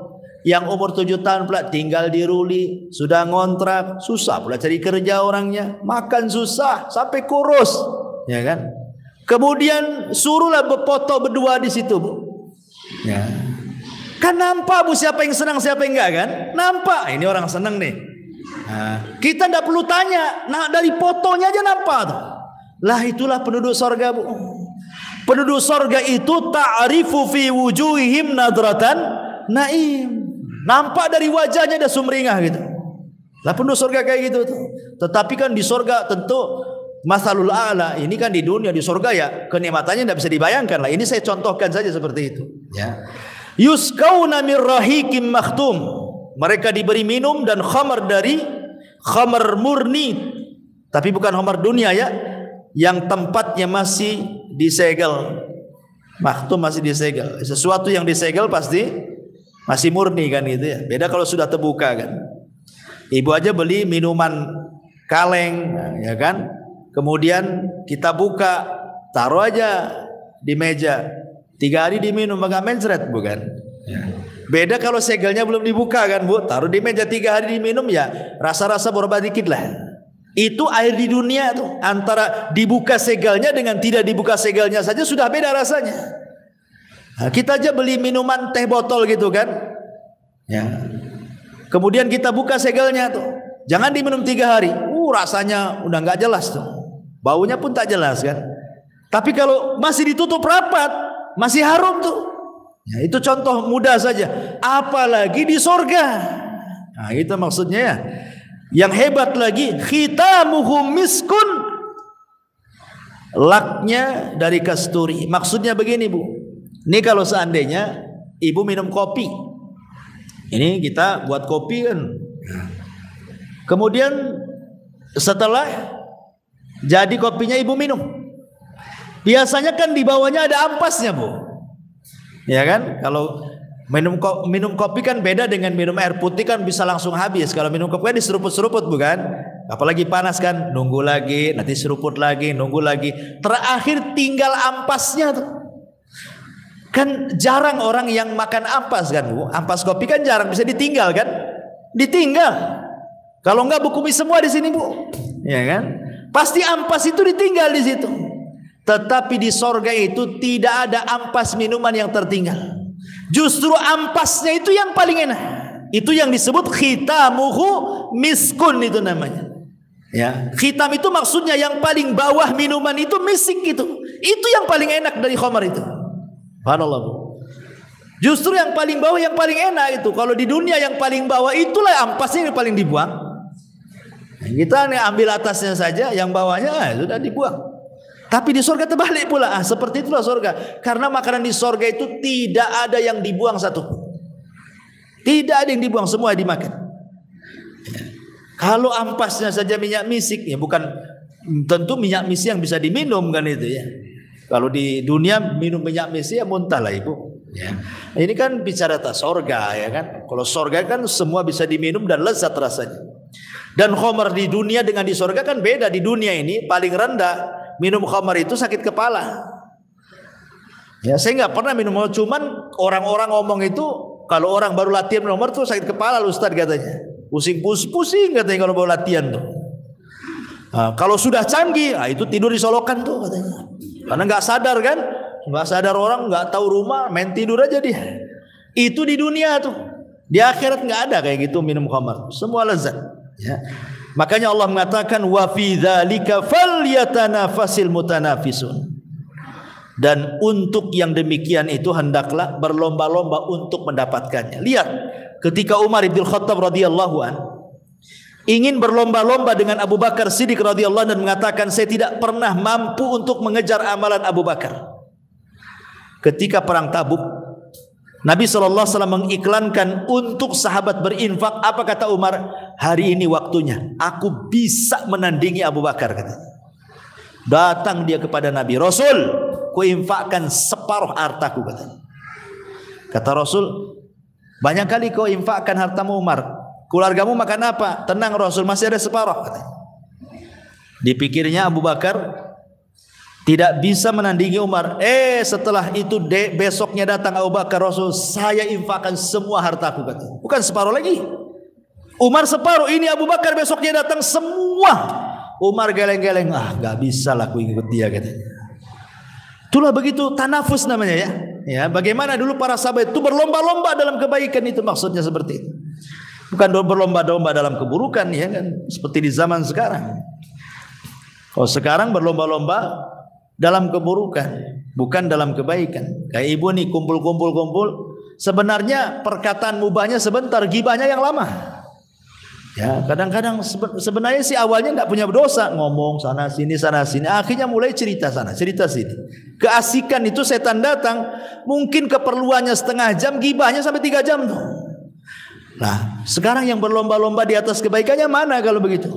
Yang umur 7 tahun pula tinggal di Ruli, sudah ngontrak, susah pula cari kerja orangnya, makan susah sampai kurus, ya kan? Kemudian suruhlah berfoto berdua di situ, Bu. Ya. Kan nampak Bu siapa yang senang siapa yang enggak kan? Nampak ini orang senang nih. Nah, kita tidak perlu tanya. Nah, dari fotonya aja nampak tuh. Lah itulah penduduk sorga Bu. Penduduk sorga itu ta'rifu fi wujuhihim nadratan naim. Nampak dari wajahnya ada sumringah gitu. Lah penduduk sorga kayak gitu tuh. Tetapi kan di sorga tentu masalul a'la. Ini kan di dunia, di sorga ya kenikmatannya tidak bisa dibayangkan lah. Ini saya contohkan saja seperti itu. Ya. Yusqauna mir rahiqim makhtum. Mereka diberi minum dan khamar dari khamar murni, tapi bukan khamar dunia ya, yang tempatnya masih disegel. Makhtum masih disegel. Sesuatu yang disegel pasti masih murni kan gitu ya. Beda kalau sudah terbuka kan. Ibu aja beli minuman kaleng ya kan. Kemudian kita buka, taruh aja di meja. 3 hari diminum agak mencret bukan? Ya. Beda kalau segelnya belum dibuka kan Bu, taruh di meja 3 hari diminum ya rasa-rasa berubah dikit lah. Itu air di dunia tuh, antara dibuka segelnya dengan tidak dibuka segelnya saja sudah beda rasanya. Nah, kita aja beli minuman teh botol gitu kan, ya. Kemudian kita buka segelnya tuh, jangan diminum 3 hari, rasanya udah nggak jelas tuh, baunya pun tak jelas kan. Tapi kalau masih ditutup rapat, masih harum tuh. Ya, itu contoh mudah saja. Apalagi di sorga. Nah, itu maksudnya ya. Yang hebat lagi, khitamuhum miskun. Laknya dari kasturi. Maksudnya begini Bu. Ini kalau seandainya ibu minum kopi. Ini kita buat kopi kan. Kemudian setelah jadi kopinya ibu minum. Biasanya kan di bawahnya ada ampasnya Bu. Ya kan? Kalau minum kopi kan beda dengan minum air putih kan bisa langsung habis. Kalau minum kopi kan diseruput-seruput bukan? Apalagi panas kan, nunggu lagi, nanti seruput lagi, nunggu lagi. Terakhir tinggal ampasnya tuh. Kan jarang orang yang makan ampas kan Bu. Ampas kopi kan jarang bisa ditinggal kan? Ditinggal. Kalau enggak Bu kumis semua di sini Bu. Ya kan? Pasti ampas itu ditinggal di situ. Tetapi di sorga itu tidak ada ampas minuman yang tertinggal. Justru ampasnya itu yang paling enak. Itu yang disebut khitamuhu miskun itu namanya. Ya, khitam itu maksudnya yang paling bawah minuman itu misik gitu. Itu yang paling enak dari khamar itu. Subhanallah Bu. Justru yang paling bawah yang paling enak itu. Kalau di dunia yang paling bawah itulah ampasnya yang paling dibuang. Nah, kita nih ambil atasnya saja, yang bawahnya sudah dibuang. Tapi di sorga terbalik pula. Seperti itulah sorga. Karena makanan di sorga itu tidak ada yang dibuang satu. Tidak ada yang dibuang, semua dimakan. Ya. Kalau ampasnya saja minyak misik, ya bukan tentu minyak misik yang bisa diminum kan itu ya. Kalau di dunia minum minyak misik ya muntah lah Ibu. Ya. Ini kan bicara tentang sorga ya kan. Kalau sorga kan semua bisa diminum dan lezat rasanya. Dan khamar di dunia dengan di sorga kan beda. Di dunia ini paling rendah minum khamar itu sakit kepala. Ya, saya nggak pernah minum, cuman orang-orang ngomong itu kalau orang baru latihan minum khamar tuh sakit kepala Ustaz katanya. Pusing katanya kalau baru latihan tuh. Nah, kalau sudah canggih, itu tidur di solokan tuh katanya. Karena nggak sadar kan, nggak sadar orang, nggak tahu rumah, main tidur aja dia. Itu di dunia tuh. Di akhirat nggak ada kayak gitu minum khamar. Semua lezat. Ya. Makanya Allah mengatakan wa fi dzalika falyatanafasil mutanafisun. Dan untuk yang demikian itu hendaklah berlomba-lomba untuk mendapatkannya. Lihat, ketika Umar bin Khattab radhiyallahu an ingin berlomba-lomba dengan Abu Bakar Siddiq radhiyallahu an dan mengatakan saya tidak pernah mampu untuk mengejar amalan Abu Bakar. Ketika perang Tabuk, Nabi SAW mengiklankan untuk sahabat berinfak. Apa kata Umar? Hari ini waktunya. Aku bisa menandingi Abu Bakar. Kata. Datang dia kepada Nabi. Rasul, ku infakkan separuh hartaku. Kata Rasul, banyak kali kau infakkan hartamu Umar. Keluargamu makan apa? Tenang Rasul, masih ada separuh. Kata. Dipikirnya Abu Bakar tidak bisa menandingi Umar. Setelah itu besoknya datang Abu Bakar, Rasul, saya infakkan semua hartaku. Kata. Bukan separuh lagi. Umar separuh, ini Abu Bakar besoknya datang semua. Umar geleng-geleng, gak bisa lah aku ikut dia katanya. Itulah begitu tanafus namanya ya. Ya, bagaimana dulu para sahabat itu berlomba-lomba dalam kebaikan, itu maksudnya seperti itu. Bukan berlomba-lomba dalam keburukan, ya kan? Seperti di zaman sekarang. Kalau sekarang berlomba-lomba dalam keburukan, bukan dalam kebaikan. Kayak ibu nih kumpul. Sebenarnya perkataan mubahnya sebentar, gibahnya yang lama. Ya, kadang-kadang sebenarnya sih awalnya enggak punya dosa, ngomong sana sini, akhirnya mulai cerita sana, cerita sini. Keasikan itu setan datang, mungkin keperluannya setengah jam, gibahnya sampai 3 jam tuh. Nah, sekarang yang berlomba-lomba di atas kebaikannya mana kalau begitu?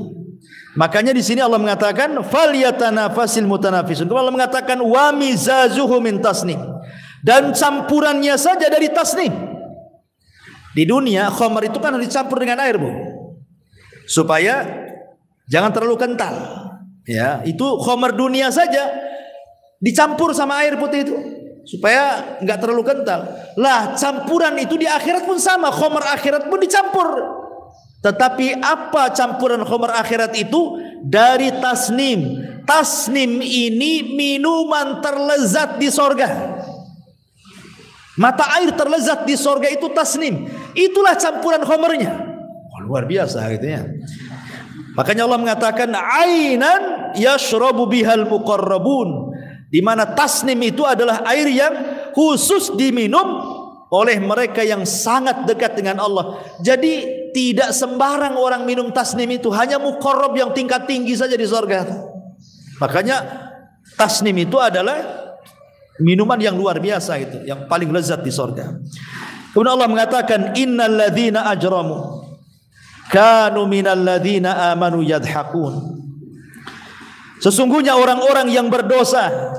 Makanya di sini Allah mengatakan falyatanafasil mutanafisun. Allah mengatakan wa mizazuhu min tasnim. Dan campurannya saja dari tasnim. Di dunia khamar itu kan dicampur dengan air, Bu. Supaya jangan terlalu kental. Ya, itu khamar dunia saja dicampur sama air putih itu supaya enggak terlalu kental. Lah, campuran itu di akhirat pun sama, khamar akhirat pun dicampur. Tetapi apa campuran khamar akhirat itu? Dari tasnim. Tasnim ini minuman terlezat di sorga. Mata air terlezat di sorga itu tasnim. Itulah campuran khamarnya. Luar biasa gitu ya. Makanya Allah mengatakan ainan yashrabu bihal muqarrabun, di mana tasnim itu adalah air yang khusus diminum oleh mereka yang sangat dekat dengan Allah. Jadi tidak sembarang orang minum tasnim itu, hanya muqarrab yang tingkat tinggi saja di surga. Makanya tasnim itu adalah minuman yang luar biasa itu, yang paling lezat di surga. Kemudian Allah mengatakan innal ladzina ajramu kanu minal ladzina amanu yadhakun. Sesungguhnya orang-orang yang berdosa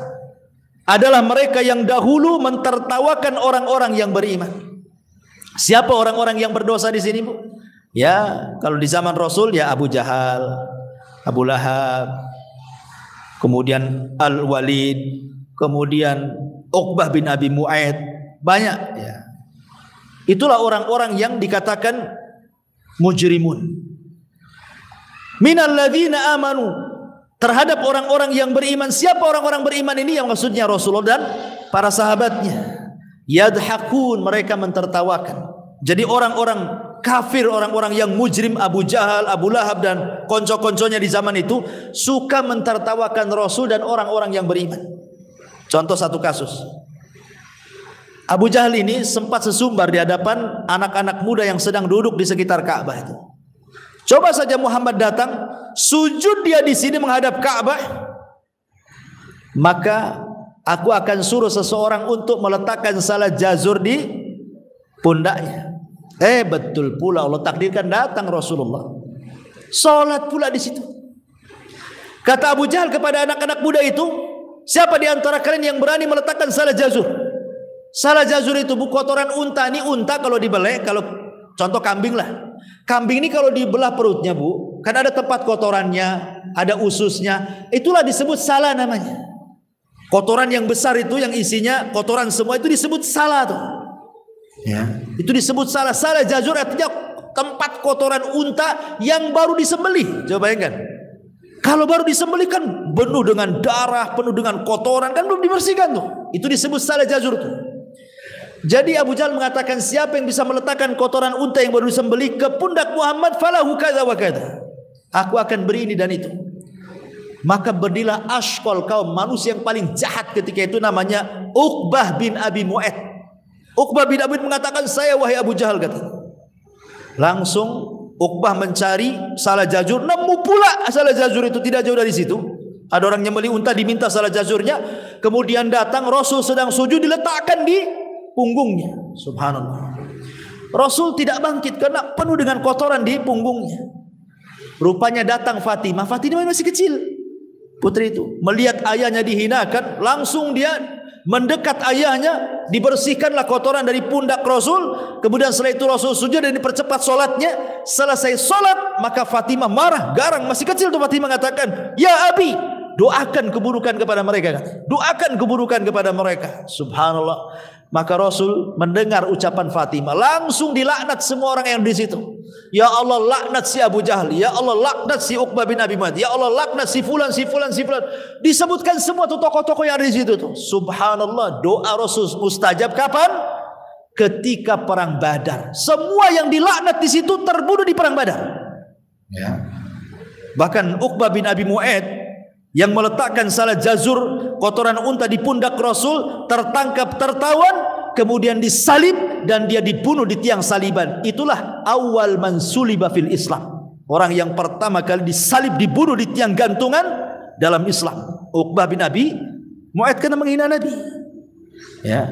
adalah mereka yang dahulu mentertawakan orang-orang yang beriman. Siapa orang-orang yang berdosa di sini, Bu? Ya, kalau di zaman Rasul ya Abu Jahal, Abu Lahab, kemudian Al-Walid, kemudian Uqbah bin Abi Mu'aid, banyak ya. Itulah orang-orang yang dikatakan mujrimun. Minal ladzina amanu, terhadap orang-orang yang beriman. Siapa orang-orang beriman ini? Yang maksudnya Rasulullah dan para sahabatnya. Yadhakun, mereka mentertawakan. Jadi orang-orang kafir, orang-orang yang mujrim, Abu Jahal, Abu Lahab dan konco-konconya di zaman itu suka mentertawakan Rasul dan orang-orang yang beriman. Contoh satu kasus. Abu Jahal ini sempat sesumbar di hadapan anak-anak muda yang sedang duduk di sekitar Ka'bah itu. Coba saja Muhammad datang, sujud dia di sini menghadap Ka'bah, maka aku akan suruh seseorang untuk meletakkan salat jazur di pundaknya. Betul pula Allah takdirkan datang Rasulullah. Salat pula di situ. Kata Abu Jahal kepada anak-anak muda itu, siapa di antara kalian yang berani meletakkan salat jazur? Salat jazur itu Bu, kotoran unta. Ini unta kalau dibelek, kalau contoh kambing lah. Kambing ini kalau dibelah perutnya Bu, kan ada tempat kotorannya, ada ususnya. Itulah disebut sala namanya. Kotoran yang besar itu yang isinya kotoran semua itu disebut sala tuh. Ya, itu disebut sala. Salat jazur artinya tempat kotoran unta yang baru disembelih. Coba bayangkan. Kalau baru disembelih kan penuh dengan darah, penuh dengan kotoran, kan belum dibersihkan tuh. Itu disebut salat jazur tuh. Jadi Abu Jahal mengatakan, siapa yang bisa meletakkan kotoran unta yang baru disembelih ke pundak Muhammad, falahu kadza wa kadza, aku akan beri ini dan itu. Maka berdirilah ashqal kaum, manusia yang paling jahat ketika itu, namanya Uqbah bin Abi Mu'aid. Uqbah bin Abi mengatakan, saya wahai Abu Jahal, kata. Langsung Uqbah mencari salat jazur, nemu pula salat jazur itu tidak jauh dari situ. Ada orang nyembelih unta, diminta salat jazurnya. Kemudian datang Rasul sedang sujud, diletakkan di punggungnya. Subhanallah. Rasul tidak bangkit karena penuh dengan kotoran di punggungnya. Rupanya datang Fatimah. Fatimah masih kecil, putri itu, melihat ayahnya dihinakan, langsung dia mendekat ayahnya, dibersihkanlah kotoran dari pundak Rasul. Kemudian setelah itu Rasul sujud dan dipercepat solatnya. Selesai solat, maka Fatimah marah, garang, masih kecil tuh. Fatimah mengatakan, ya Abi, doakan keburukan kepada mereka. Doakan keburukan kepada mereka. Subhanallah. Maka Rasul mendengar ucapan Fatimah, langsung dilaknat semua orang yang di situ. Ya Allah laknat si Abu Jahal, ya Allah laknat si Uqbah bin Abi Mu'ayth, ya Allah laknat si fulan, si fulan, si fulan. Disebutkan semua tuh tokoh-tokoh yang ada di situ tuh. Subhanallah, doa Rasul mustajab kapan? Ketika perang Badar. Semua yang dilaknat di situ terbunuh di perang Badar. Ya. Bahkan Uqbah bin Abi Mu'ayth yang meletakkan salat jazur kotoran unta di pundak Rasul tertangkap tertawan, kemudian disalib dan dia dibunuh di tiang saliban. Itulah awal man suliba fil Islam. Orang yang pertama kali disalib, dibunuh di tiang gantungan dalam Islam. Uqbah bin Abi Mu'ayth karena menghina Nabi. Ya.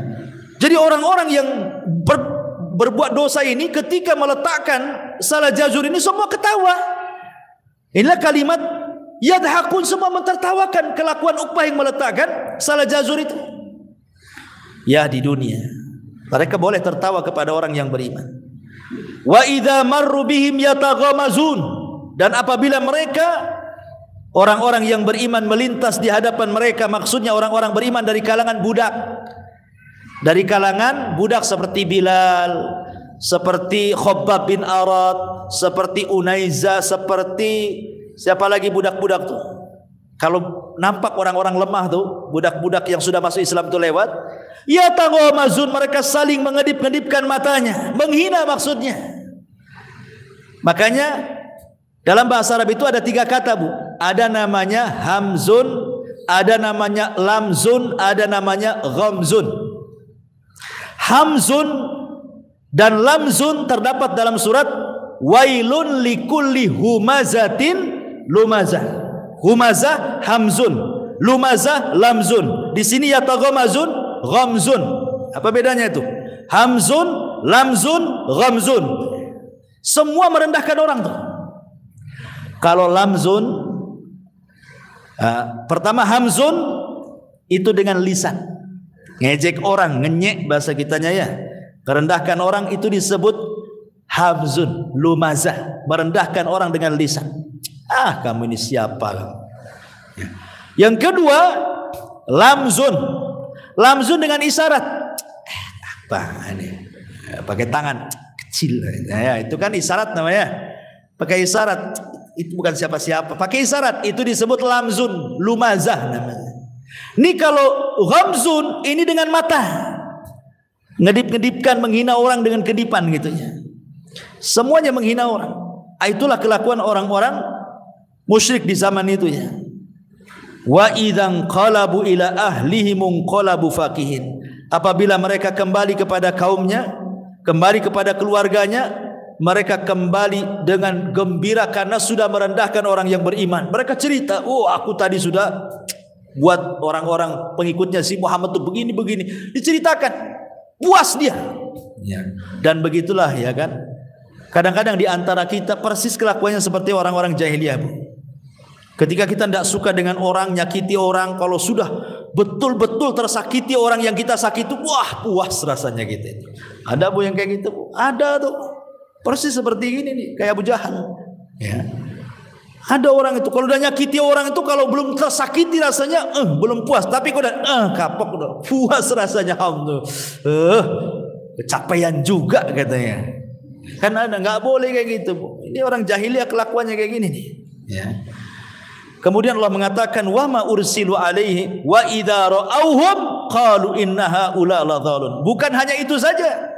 Jadi orang-orang yang berbuat dosa ini ketika meletakkan salat jazur ini semua ketawa. Inilah kalimat yadhakun, semua mentertawakan kelakuan Uqbah yang meletakkan salat jazur itu. Ya, di dunia mereka boleh tertawa kepada orang yang beriman. Wa idza marru bihim yataghamazun, dan apabila mereka orang-orang yang beriman melintas di hadapan mereka, maksudnya orang-orang beriman dari kalangan budak. Dari kalangan budak seperti Bilal, seperti Khabbab bin Arad, seperti Unaiza, seperti siapa lagi budak-budak tuh. Kalau nampak orang-orang lemah tuh, budak-budak yang sudah masuk Islam itu lewat, ya taghamazun, mereka saling mengedip-ngedipkan matanya, menghina maksudnya. Makanya dalam bahasa Arab itu ada 3 kata, Bu. Ada namanya hamzun, ada namanya lamzun, ada namanya ghamzun. Hamzun dan lamzun terdapat dalam surat wailun likulli humazatin lumazah. Humazah hamzun, lumazah lamzun. Di sini ya taghamazun ghamzun. Apa bedanya itu? Hamzun, lamzun, ghamzun. Semua merendahkan orang tuh. Kalau lamzun, pertama hamzun itu dengan lisan, ngejek orang, ngenyek bahasa kitanya ya, merendahkan orang itu disebut hamzun. Lumazah, merendahkan orang dengan lisan. Ah, kamu ini siapa? Yang kedua, lamzun. Lamzun dengan isyarat. Apa ini? Pakai tangan kecil. Ya, itu kan isyarat namanya. Pakai isyarat. Itu bukan siapa-siapa. Pakai isyarat. Itu disebut lamzun. Lumazah namanya. Ini kalau ghamzun, ini dengan mata. Ngedip-ngedipkan, menghina orang dengan kedipan gitu ya. Semuanya menghina orang. Itulah kelakuan orang-orang musyrik di zaman itu ya. Wa idzan qalabu ila ahlihim qalabu fakihin. Apabila mereka kembali kepada kaumnya, kembali kepada keluarganya, mereka kembali dengan gembira karena sudah merendahkan orang yang beriman. Mereka cerita, "Oh, aku tadi sudah buat orang-orang pengikutnya si Muhammad tuh begini-begini." Diceritakan, puas dia. Ya. Dan begitulah ya kan. Kadang-kadang di antara kita persis kelakuannya seperti orang-orang jahiliyah, Bu. Ketika kita tidak suka dengan orang, nyakiti orang, kalau sudah betul-betul tersakiti orang yang kita sakiti, wah puas rasanya gitu. Ada, Bu, yang kayak gitu, Bu? Ada tuh. Persis seperti ini nih, kayak Abu Jahal. Ya. Ada orang itu kalau udah nyakiti orang itu, kalau belum tersakiti rasanya belum puas, tapi kalau udah kapok udah puas rasanya, alhamdulillah. Kecapean juga katanya. Kan ada, nggak boleh kayak gitu, Bu. Ini orang jahiliyah kelakuannya kayak gini nih. Ya. Kemudian Allah mengatakan wa ma ursilu alaihi wa idza ra'awhum qalu inna haula ladhalun. Bukan hanya itu saja.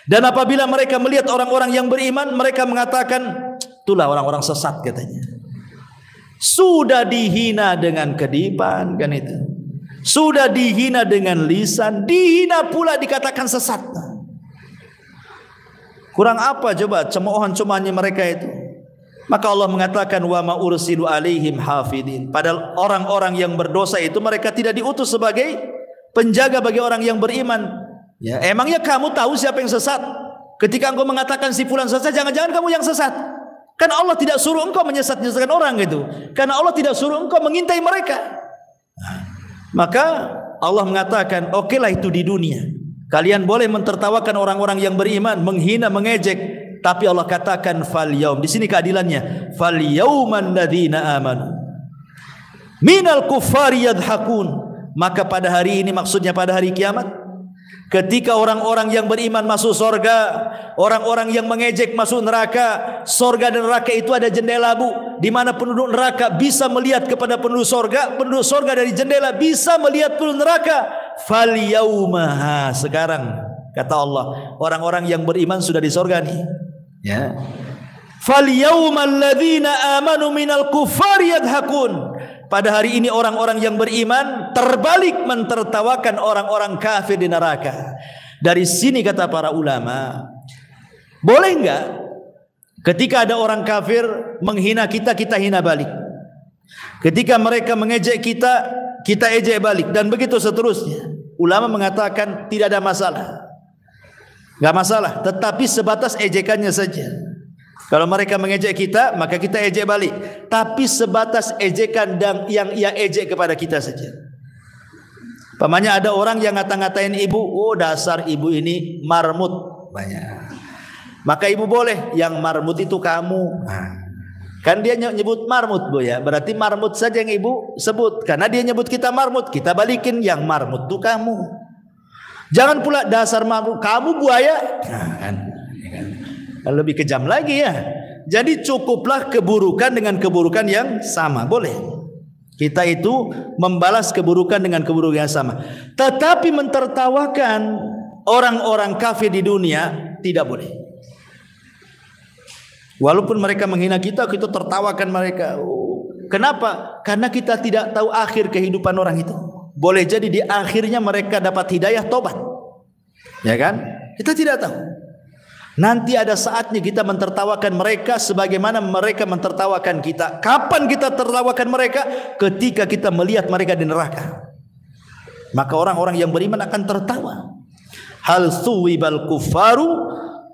Dan apabila mereka melihat orang-orang yang beriman, mereka mengatakan itulah orang-orang sesat katanya. Sudah dihina dengan kedipan kan itu. Sudah dihina dengan lisan, dihina pula dikatakan sesat. Kurang apa coba cemoohan-cemoohannya mereka itu? Maka Allah mengatakan wa ma ursilu alaihim hafidin. Padahal orang-orang yang berdosa itu mereka tidak diutus sebagai penjaga bagi orang yang beriman. Ya, emangnya kamu tahu siapa yang sesat? Ketika engkau mengatakan si fulan sesat, jangan-jangan kamu yang sesat. Kan Allah tidak suruh engkau menyesat-nyesatkan orang gitu. Karena Allah tidak suruh engkau mengintai mereka. Maka Allah mengatakan, okelah itu di dunia. Kalian boleh mentertawakan orang-orang yang beriman, menghina, mengejek. Tapi Allah katakan fal yaum. Di sini keadilannya. Fal yauman ladzina amanu minal kuffari yadhakun. Maka pada hari ini, maksudnya pada hari kiamat, Ketika orang-orang yang beriman masuk surga, orang-orang yang mengejek masuk neraka. Surga dan neraka itu ada jendela, Bu, di mana penduduk neraka bisa melihat kepada penduduk surga dari jendela bisa melihat penduduk neraka. Fal yaumaha, sekarang kata Allah, orang-orang yang beriman sudah di surga nih. Ya. Fal yaumal ladzina amanu minal kuffari yadhakun. Pada hari ini orang-orang yang beriman terbalik mentertawakan orang-orang kafir di neraka. Dari sini kata para ulama, boleh enggak ketika ada orang kafir menghina kita, kita hina balik. Ketika mereka mengejek kita, kita ejek balik, dan begitu seterusnya. Ulama mengatakan tidak ada masalah. Enggak masalah, tetapi sebatas ejekannya saja. Kalau mereka mengejek kita, maka kita ejek balik. Tapi sebatas ejekan dan yang ia ejek kepada kita saja. Pamannya ada orang yang ngata-ngatain ibu, oh dasar ibu ini marmut banyak. Maka ibu boleh, yang marmut itu kamu. Kan dia nyebut marmut, Bu, ya. Berarti marmut saja yang ibu sebut. Karena dia nyebut kita marmut, kita balikin yang marmut itu kamu. Jangan pula dasar marmut, kamu buaya. Lebih kejam lagi ya. Jadi cukuplah keburukan dengan keburukan yang sama, boleh. Kita itu membalas keburukan dengan keburukan yang sama. Tetapi mentertawakan orang-orang kafir di dunia tidak boleh. Walaupun mereka menghina kita, kita tertawakan mereka. Kenapa? Karena kita tidak tahu akhir kehidupan orang itu. Boleh jadi di akhirnya mereka dapat hidayah tobat. Ya kan? Kita tidak tahu. Nanti ada saatnya kita mentertawakan mereka sebagaimana mereka mentertawakan kita. Kapan kita tertawakan mereka? Ketika kita melihat mereka di neraka. Maka orang-orang yang beriman akan tertawa. Hal thuwibal kufaru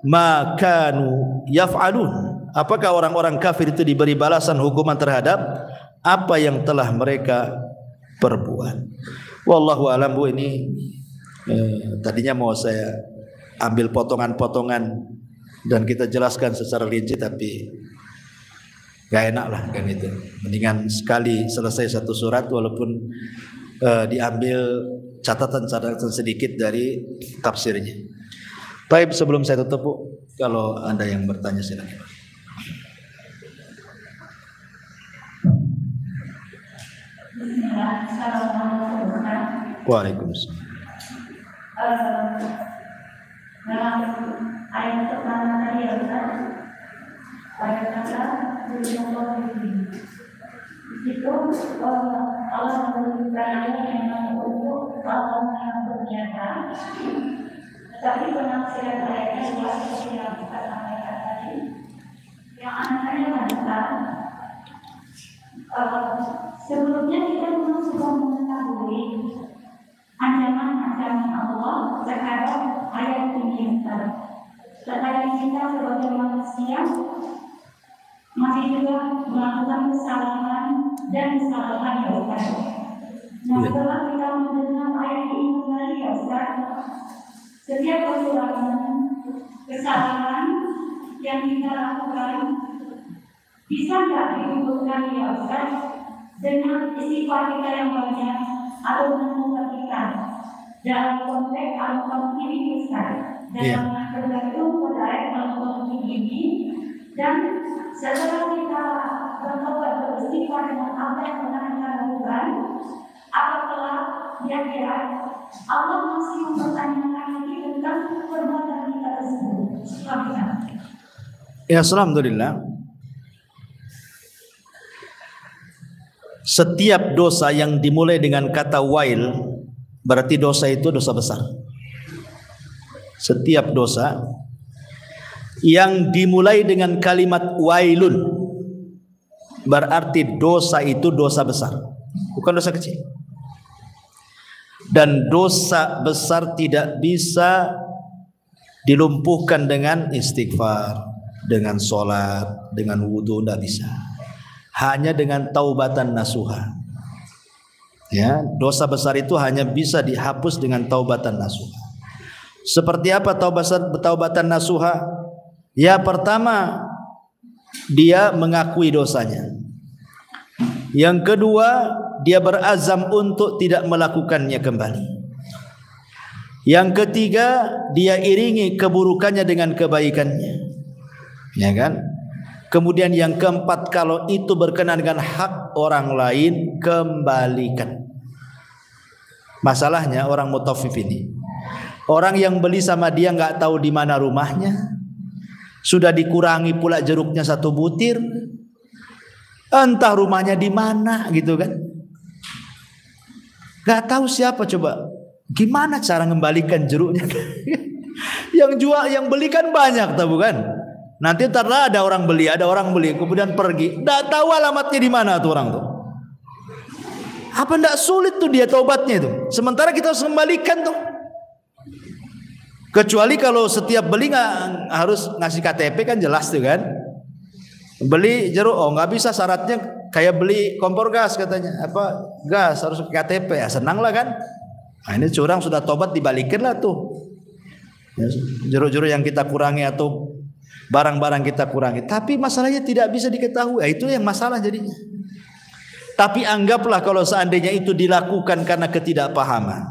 ma kanu yaf'alun. Apakah orang-orang kafir itu diberi balasan hukuman terhadap apa yang telah mereka perbuat? Wallahu a'lam, Bu. Ini tadinya mau saya ambil potongan-potongan dan kita jelaskan secara rinci, tapi gak enak lah kan itu. Mendingan sekali selesai satu surat walaupun diambil catatan-catatan sedikit dari tafsirnya. Baik, sebelum saya tutup, Bu, kalau ada yang bertanya silakan. Waalaikumsalam. Dalam ayat pertama tadi ya Ustaz, ayat kata di situ Allah memberikan yang untuk orang yang berniaga, tetapi penafsiran ayatnya adalah seperti yang kita sampaikan tadi. Yang anaknya adalah sebelumnya kita memang sudah mengetahui ancaman-ancaman Allah terhadap ayat ini. Terkadang kita sebagai manusia masih juga melakukan kesalahan dan kesalahan ya Ustaz. Nah, setelah kita mendengar ayat ini kembali ya Ustaz, setiap kekurangan, kesalahan yang kita lakukan bisa nggak dikumpulkan ya Ustaz dengan istighfar kita yang banyak atau dengan kita dalam konteks al-Qur'an ini Ustaz, dalam tergantung pada ayat al-Qur'an ini. Dan setelah kita bertobat beristighfar dengan apa yang pernah kita lakukan, apakah kira-kira Allah masih mempertanyakan lagi tentang perbuatan kita tersebut? Ya, alhamdulillah. Setiap dosa yang dimulai dengan kata wail, berarti dosa itu dosa besar. Setiap dosa yang dimulai dengan kalimat wailun, berarti dosa itu dosa besar, bukan dosa kecil. Dan dosa besar tidak bisa dilumpuhkan dengan istighfar, dengan sholat, dengan wudhu, tidak bisa. Hanya dengan taubatan nasuha. Ya, dosa besar itu hanya bisa dihapus dengan taubatan nasuha. Seperti apa taubatan nasuha? Ya, pertama dia mengakui dosanya. Yang kedua, dia berazam untuk tidak melakukannya kembali. Yang ketiga, dia iringi keburukannya dengan kebaikannya. Ya kan? Kemudian yang keempat, kalau itu berkenaan dengan hak orang lain, kembalikan. Masalahnya orang mutaffif ini, orang yang beli sama dia nggak tahu di mana rumahnya, sudah dikurangi pula jeruknya 1 butir, entah rumahnya di mana gitu kan, nggak tahu siapa, coba gimana cara mengembalikan jeruknya? Yang jual, yang beli kan banyak, tahu kan? Nanti ntarlah ada orang beli, kemudian pergi, nggak tahu alamatnya di mana tuh orang tuh. Apa ndak sulit tuh dia taubatnya itu? Sementara kita harus kembalikan tuh. Kecuali kalau setiap beli nggak harus ngasih KTP kan jelas tuh kan. Beli jeruk, oh nggak bisa, syaratnya kayak beli kompor gas katanya. Apa gas harus KTP, ya senang lah kan. Nah, ini curang sudah tobat dibalikin lah tuh. Jeruk-jeruk yang kita kurangi atau barang-barang kita kurangi. Tapi masalahnya tidak bisa diketahui. Itu yang masalah jadinya. Tapi anggaplah kalau seandainya itu dilakukan karena ketidakpahaman,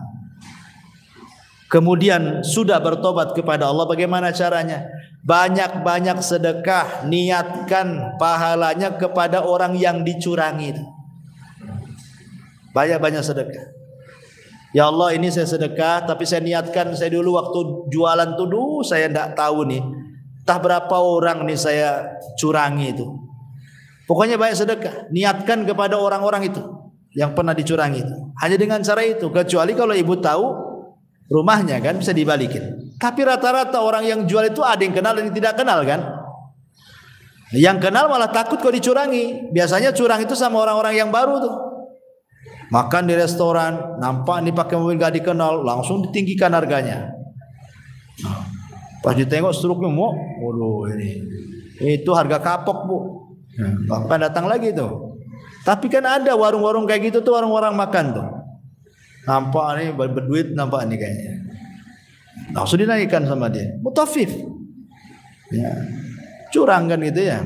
kemudian sudah bertobat kepada Allah, bagaimana caranya? Banyak-banyak sedekah, niatkan pahalanya kepada orang yang dicurangi. Banyak-banyak sedekah. Ya Allah, ini saya sedekah, tapi saya niatkan, saya dulu waktu jualan tuh saya tidak tahu nih, entah berapa orang nih saya curangi itu. Pokoknya banyak sedekah, niatkan kepada orang-orang itu yang pernah dicurangi itu. Hanya dengan cara itu, kecuali kalau ibu tahu rumahnya kan bisa dibalikin. Tapi rata-rata orang yang jual itu ada yang kenal dan yang tidak kenal kan. Yang kenal malah takut kalau dicurangi. Biasanya curang itu sama orang-orang yang baru tuh. Makan di restoran, nampak nih pakai mobil gak dikenal, langsung ditinggikan harganya. Pas ditengok struknya, waduh ini itu harga kapok bu. Bapak datang lagi tuh. Tapi kan ada warung-warung kayak gitu tuh, warung-warung makan tuh. Nampak nih berduit, nampak nih kayaknya. Langsung dinaikkan sama dia. Mutaffif. Ya. Curang kan gitu ya.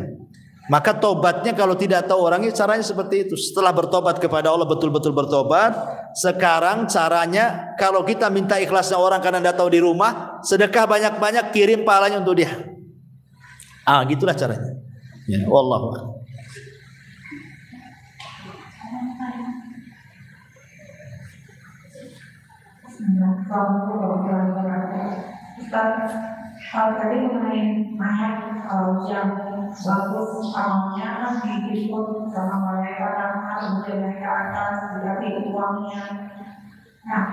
Maka tobatnya kalau tidak tahu orangnya, caranya seperti itu. Setelah bertobat kepada Allah, betul-betul bertobat. Sekarang caranya, kalau kita minta ikhlasnya orang karena tidak tahu di rumah, sedekah banyak-banyak, kirim pahalanya untuk dia. Gitulah caranya. Ya, wallahu a'lam. Tadi mengenai mayat yang bagus awalnya kan dihibur sama malaikat kemudian naik ke atas, dikasih uangnya. Nah,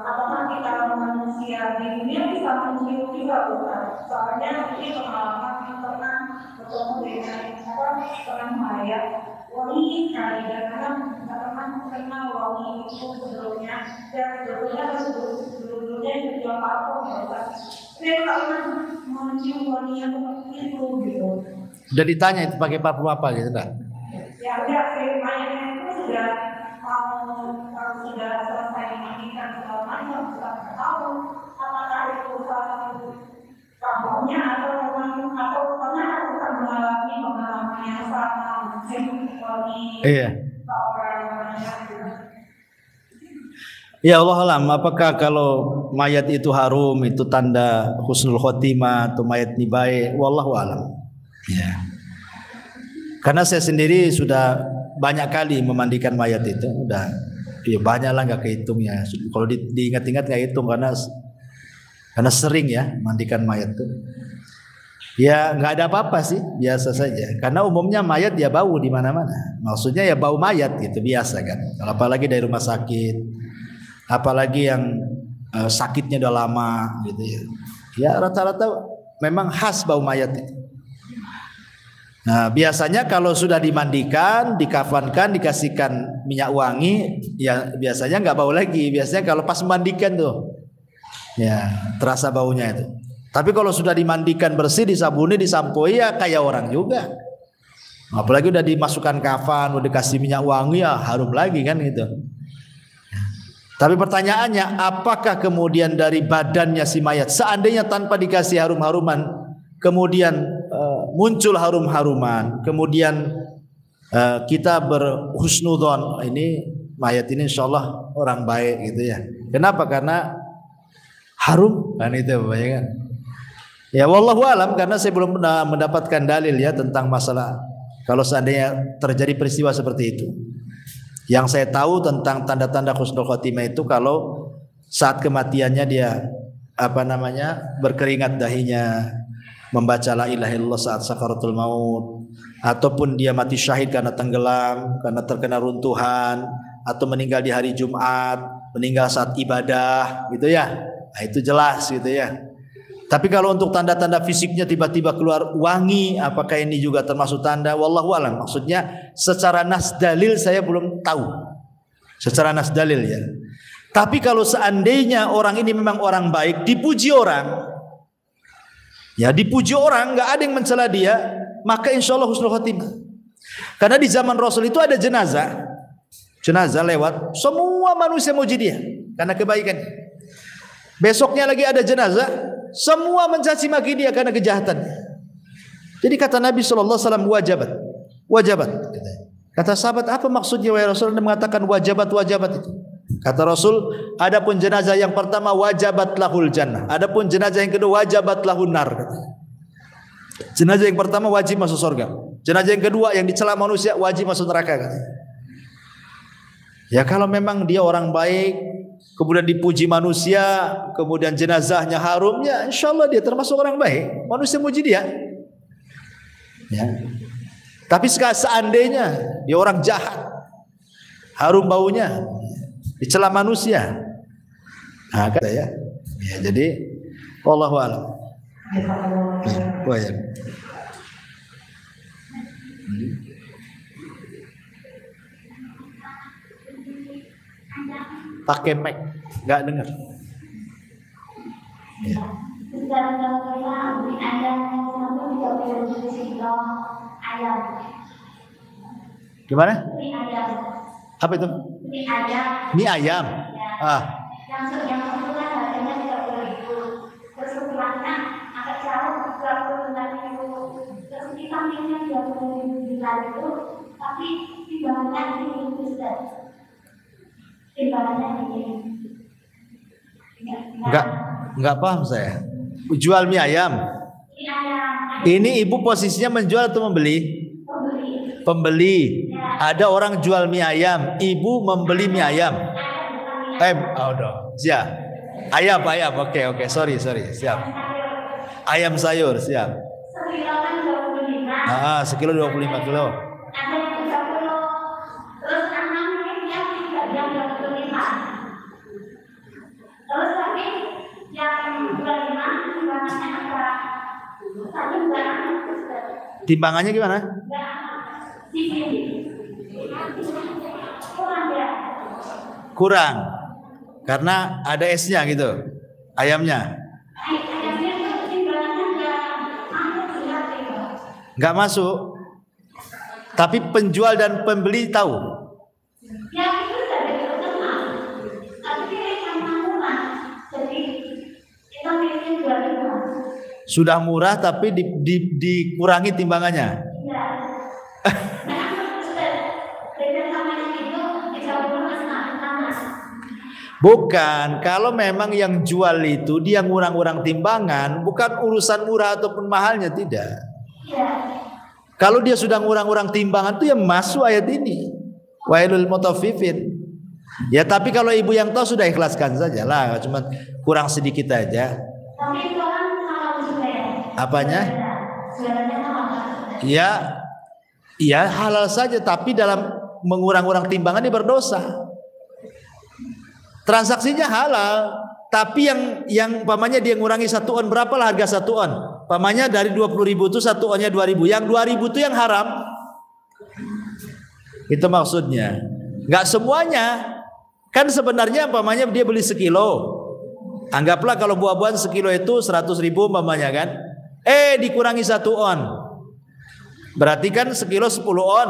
apakah kita manusia di dunia bisa mencium juga bukan? Soalnya ini pengalaman yang pernah bertemu dengan mayat wangi sekali, dan teman kenal wangi itu sebelumnya, dan sebelumnya juga parfum ya. Saya pernah mencium wangi yang seperti itu gitu. Udah ditanya itu pakai parfum apa gitu kan? Ya udah, mayatnya itu sudah sudah selesai dimandikan segala macam, sudah tahu apakah itu parfumnya atau karena aku kan mengalami pengalaman yang sama wangi orang Ya Allah alam, apakah kalau mayat itu harum itu tanda husnul khotimah atau mayat ini baik? Wallahu alam. Ya. Karena saya sendiri sudah banyak kali memandikan mayat itu, udah ya banyak lah nggak kehitungnya. Kalau diingat-ingat nggak hitung karena sering ya mandikan mayat itu. Ya nggak ada apa-apa sih, biasa saja. Karena umumnya mayat ya bau di mana-mana. Maksudnya ya bau mayat gitu biasa kan. Apalagi dari rumah sakit, apalagi yang sakitnya udah lama gitu ya. Ya rata-rata memang khas bau mayat itu. Nah biasanya kalau sudah dimandikan, dikafankan, dikasihkan minyak wangi, ya biasanya nggak bau lagi. Biasanya kalau pas mandikan tuh, ya terasa baunya itu. Tapi kalau sudah dimandikan bersih, disabuni, disampoi ya kayak orang juga. Apalagi udah dimasukkan kafan, udah dikasih minyak wangi ya harum lagi kan gitu. Tapi pertanyaannya, apakah kemudian dari badannya si mayat, seandainya tanpa dikasih harum-haruman, kemudian muncul harum-haruman, kemudian kita berhusnudzon, ini mayat ini insyaallah orang baik gitu ya. Kenapa? Karena harum kan itu ya kan. Ya wallahu alam, karena saya belum pernah mendapatkan dalil ya tentang masalah kalau seandainya terjadi peristiwa seperti itu. Yang saya tahu tentang tanda-tanda husnul khotimah itu kalau saat kematiannya dia berkeringat dahinya, membaca la ilaha illallah saat sakaratul maut, ataupun dia mati syahid karena tenggelam, karena terkena runtuhan, atau meninggal di hari Jumat, meninggal saat ibadah, gitu ya. Nah, itu jelas gitu ya. Tapi kalau untuk tanda-tanda fisiknya tiba-tiba keluar wangi, apakah ini juga termasuk tanda? Wallahu a'lam. Maksudnya secara nas dalil saya belum tahu. Secara nas dalil ya. Tapi kalau seandainya orang ini memang orang baik, dipuji orang, ya dipuji orang, nggak ada yang mencela dia, maka insya Allah husnul khotimah. Karena di zaman Rasul itu ada jenazah lewat, semua manusia muji dia karena kebaikan. Besoknya lagi ada jenazah, semua mencaci maki dia karena kejahatan. Jadi kata Nabi SAW, wajabat. Kata sahabat, apa maksudnya wahai Rasul Anda mengatakan wajabat itu? Kata Rasul, adapun jenazah yang pertama wajabat lahul jannah, adapun jenazah yang kedua wajabat lahun nar. Jenazah yang pertama wajib masuk surga, jenazah yang kedua yang dicela manusia wajib masuk neraka. Ya kalau memang dia orang baik, kemudian dipuji manusia, kemudian jenazahnya harum, ya insya Allah dia termasuk orang baik, manusia muji dia. Ya. Tapi seandainya dia orang jahat, harum baunya, dicela manusia, nah kata ya, jadi wallahu a'lam. Ya. Pakai mic, nggak dengar. Ya. Gimana? Apa itu? Mie ayam. Ah. Yang sebulan harganya 30.000. Terus ukurannya agak jauh 29.000. Terus timbangannya 29.000. Tapi timbangannya ini Ustaz. Timbangannya ini. Enggak paham saya. Jual mie ayam. Mie ayam. Ini ibu posisinya menjual atau membeli? Pembeli. Ada orang jual mie ayam, ibu membeli mie ayam. Siap. Ayam. Oke. Sorry. Siap. Ayam sayur, siap. Sekilo kan 25. Sekilo 25 kilo. Ada yang 30. Terus anaknya yang 25. Terus tapi yang 25 timbangannya apa? Timbangannya gimana? Kurang. Karena ada esnya gitu. Ayamnya. Enggak masuk. Tapi penjual dan pembeli tahu. Sudah murah tapi dikurangi timbangannya. Bukan, kalau memang yang jual itu dia ngurang-ngurang timbangan, bukan urusan murah ataupun mahalnya, tidak. Kalau dia sudah ngurang-ngurang timbangan itu yang masuk ayat ini. Wailul mutaffifin. Ya tapi kalau ibu yang tahu sudah ikhlaskan saja lah, cuma kurang sedikit aja. Tapi itu kan halal juga ya. Apanya? Ya halal saja, tapi dalam mengurang-urang timbangan dia berdosa. Transaksinya halal, tapi yang pamannya dia ngurangi 1 on, berapalah harga 1 on? Pamannya dari 20.000 itu 1 onnya 2.000. Yang 2.000 itu yang haram. Itu maksudnya. Enggak semuanya. Kan sebenarnya pamannya dia beli sekilo. Anggaplah kalau buah-buahan sekilo itu 100.000 pamannya kan. Dikurangi 1 on. Berarti kan sekilo 10 on.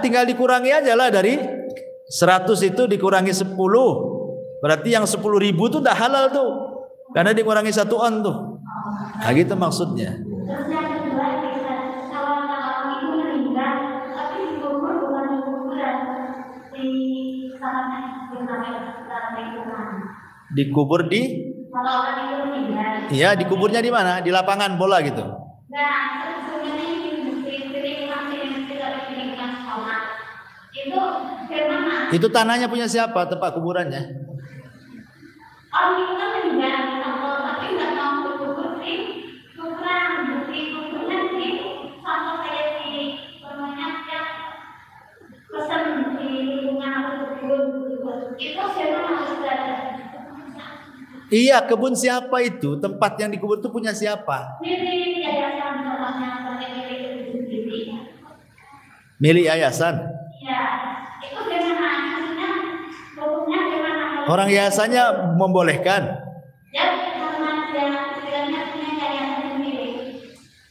Tinggal dikurangi aja lah dari 100 itu dikurangi 10. Berarti yang 10.000 itu udah halal tuh. Karena dikurangi 1 on tuh. Nah gitu maksudnya. Terus yang kedua, kalau itu meninggal, tapi dikubur bukan di kuburan, di sana lingkungan. Dikubur di Kalau orang itu meninggal. Iya, dikuburnya di mana? Di lapangan bola gitu. Nah, sebenarnya ini tidak sholat. Itu bagaimana? Itu tanahnya punya siapa? Tempat kuburannya? Orang itu kan meninggal, tapi nggak mau berkubur di kuburan, di kuburnya di sama kayak di rumahnya yang pesan di lingkungan kubur. Itu bagaimana Ustaz? Iya, kebun siapa itu? Tempat yang dikubur itu punya siapa? Milik yayasan rumahnya sendiri. Milik yayasan. Ya, itu bagaimana? Maksudnya kuburnya bagaimana? Orang yayasannya membolehkan. Ya, karena dia istilahnya punya yayasan sendiri.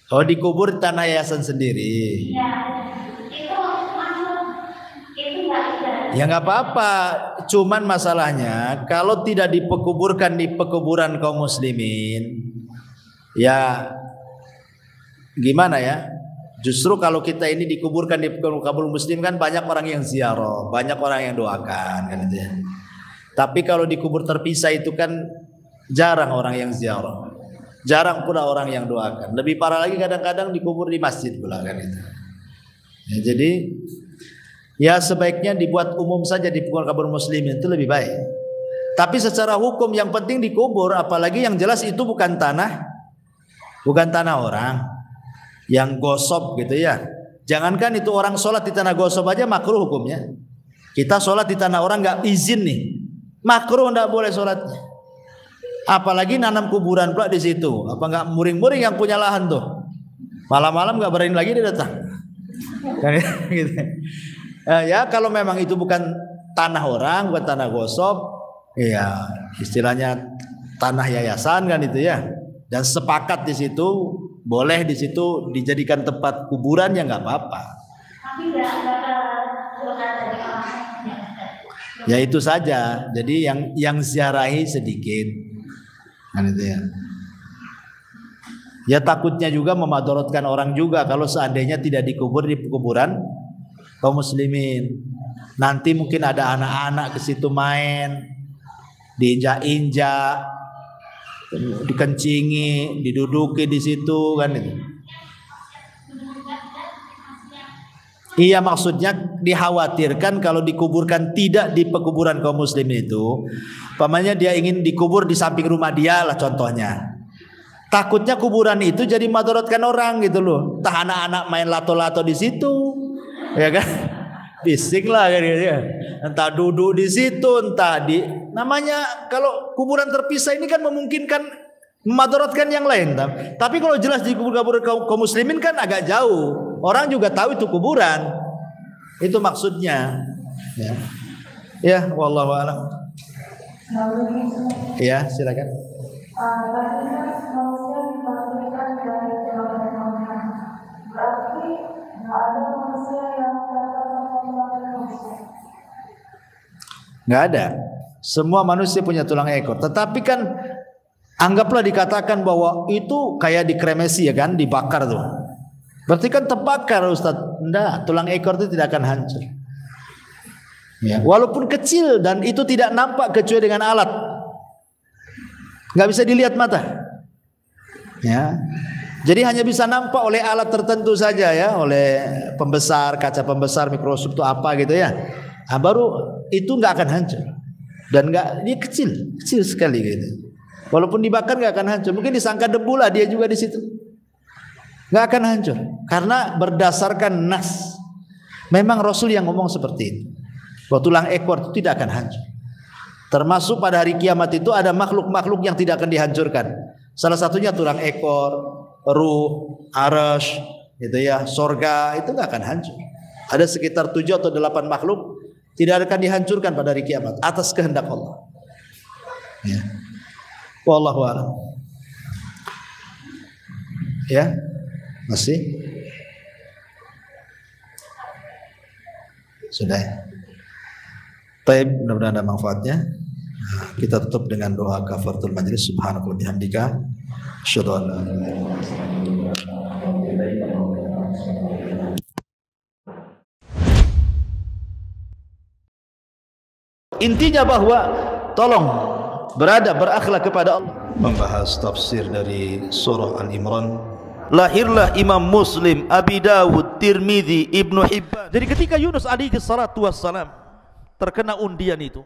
Oh, dikubur di tanah yayasan sendiri. Ya, itu masuk itu nggak ada. Ya nggak apa-apa. Cuman masalahnya kalau tidak dikuburkan di pekuburan kaum muslimin, ya gimana ya? Justru kalau kita ini dikuburkan di pekuburan muslim kan banyak orang yang ziarah, banyak orang yang doakan kan itu ya. Tapi kalau dikubur terpisah itu kan jarang orang yang ziarah. Jarang pula orang yang doakan. Lebih parah lagi kadang-kadang dikubur di masjid pula kan itu. Ya, jadi ya sebaiknya dibuat umum saja di kubur muslimin itu lebih baik. Tapi secara hukum yang penting dikubur, apalagi yang jelas itu bukan tanah orang yang gosop gitu ya. Jangankan itu orang sholat di tanah gosop aja makruh hukumnya. Kita sholat di tanah orang nggak izin nih, makruh, nggak boleh sholatnya. Apalagi nanam kuburan pula di situ. Apa nggak muring-muring yang punya lahan tuh? Malam-malam nggak berani lagi dia datang. Gitu. Ya kalau memang itu bukan tanah orang, bukan tanah gosop, ya istilahnya tanah yayasan kan itu ya. Dan sepakat di situ, boleh di situ dijadikan tempat kuburan ya nggak apa-apa. Tapi nggak dari orang. Ya itu saja. Jadi yang ziarahi sedikit, kan itu ya. Ya takutnya juga memadorotkan orang juga kalau seandainya tidak dikubur di kuburan kaum muslimin. Nanti mungkin ada anak-anak ke situ main, diinjak-injak, dikencingi, diduduki di situ kan itu. Iya, maksudnya dikhawatirkan kalau dikuburkan tidak di pekuburan kaum muslimin itu, pamannya dia ingin dikubur di samping rumah dia lah contohnya. Takutnya kuburan itu jadi madorotkan orang gitu loh. Entah anak-anak main lato-lato di situ, ya kan? Bising lah kan gitu ya. Entah duduk di situ, entah di namanya kalau kuburan terpisah ini kan memungkinkan memadorotkan yang lain. Tapi kalau jelas di kuburan kaum muslimin kan agak jauh. Orang juga tahu itu kuburan. Itu maksudnya. Ya, ya wallahu a'lam. Ya, silakan. Nggak ada. Semua manusia punya tulang ekor. Tetapi kan anggaplah dikatakan bahwa itu kayak dikremasi ya kan, dibakar tuh. Berarti kan terbakar Ustaz. Enggak, tulang ekor itu tidak akan hancur. Ya, walaupun kecil dan itu tidak nampak kecuali dengan alat. Nggak bisa dilihat mata. Ya. Jadi hanya bisa nampak oleh alat tertentu saja ya, oleh pembesar, kaca pembesar, mikroskop itu apa gitu ya. Nah, baru itu nggak akan hancur. Dan nggak, dia kecil sekali gitu. Walaupun dibakar nggak akan hancur. Mungkin disangka debu lah dia juga di situ. Nggak akan hancur karena berdasarkan nas. Memang Rasul yang ngomong seperti itu. Bahwa tulang ekor itu tidak akan hancur. Termasuk pada hari kiamat itu ada makhluk-makhluk yang tidak akan dihancurkan. Salah satunya tulang ekor, ruh, arasy, itu ya, sorga itu nggak akan hancur. Ada sekitar 7 atau 8 makhluk tidak akan dihancurkan pada hari kiamat atas kehendak Allah. Ya. Wallahu a'lam. Ya. Masih? Sudah ya? Baik, mudah-mudahan ada manfaatnya. Nah, kita tutup dengan doa kafaratul majlis. Subhanallah bihamdika asyhadu an la ilaha illa anta. Intinya bahwa tolong beradab, berakhlak kepada Allah. Membahas tafsir dari surah Al-Imran. Lahirlah Imam Muslim, Abi Dawud, Tirmidzi, Ibnu Hibban. Jadi ketika Yunus alaihi salatu wassalam terkena undian itu,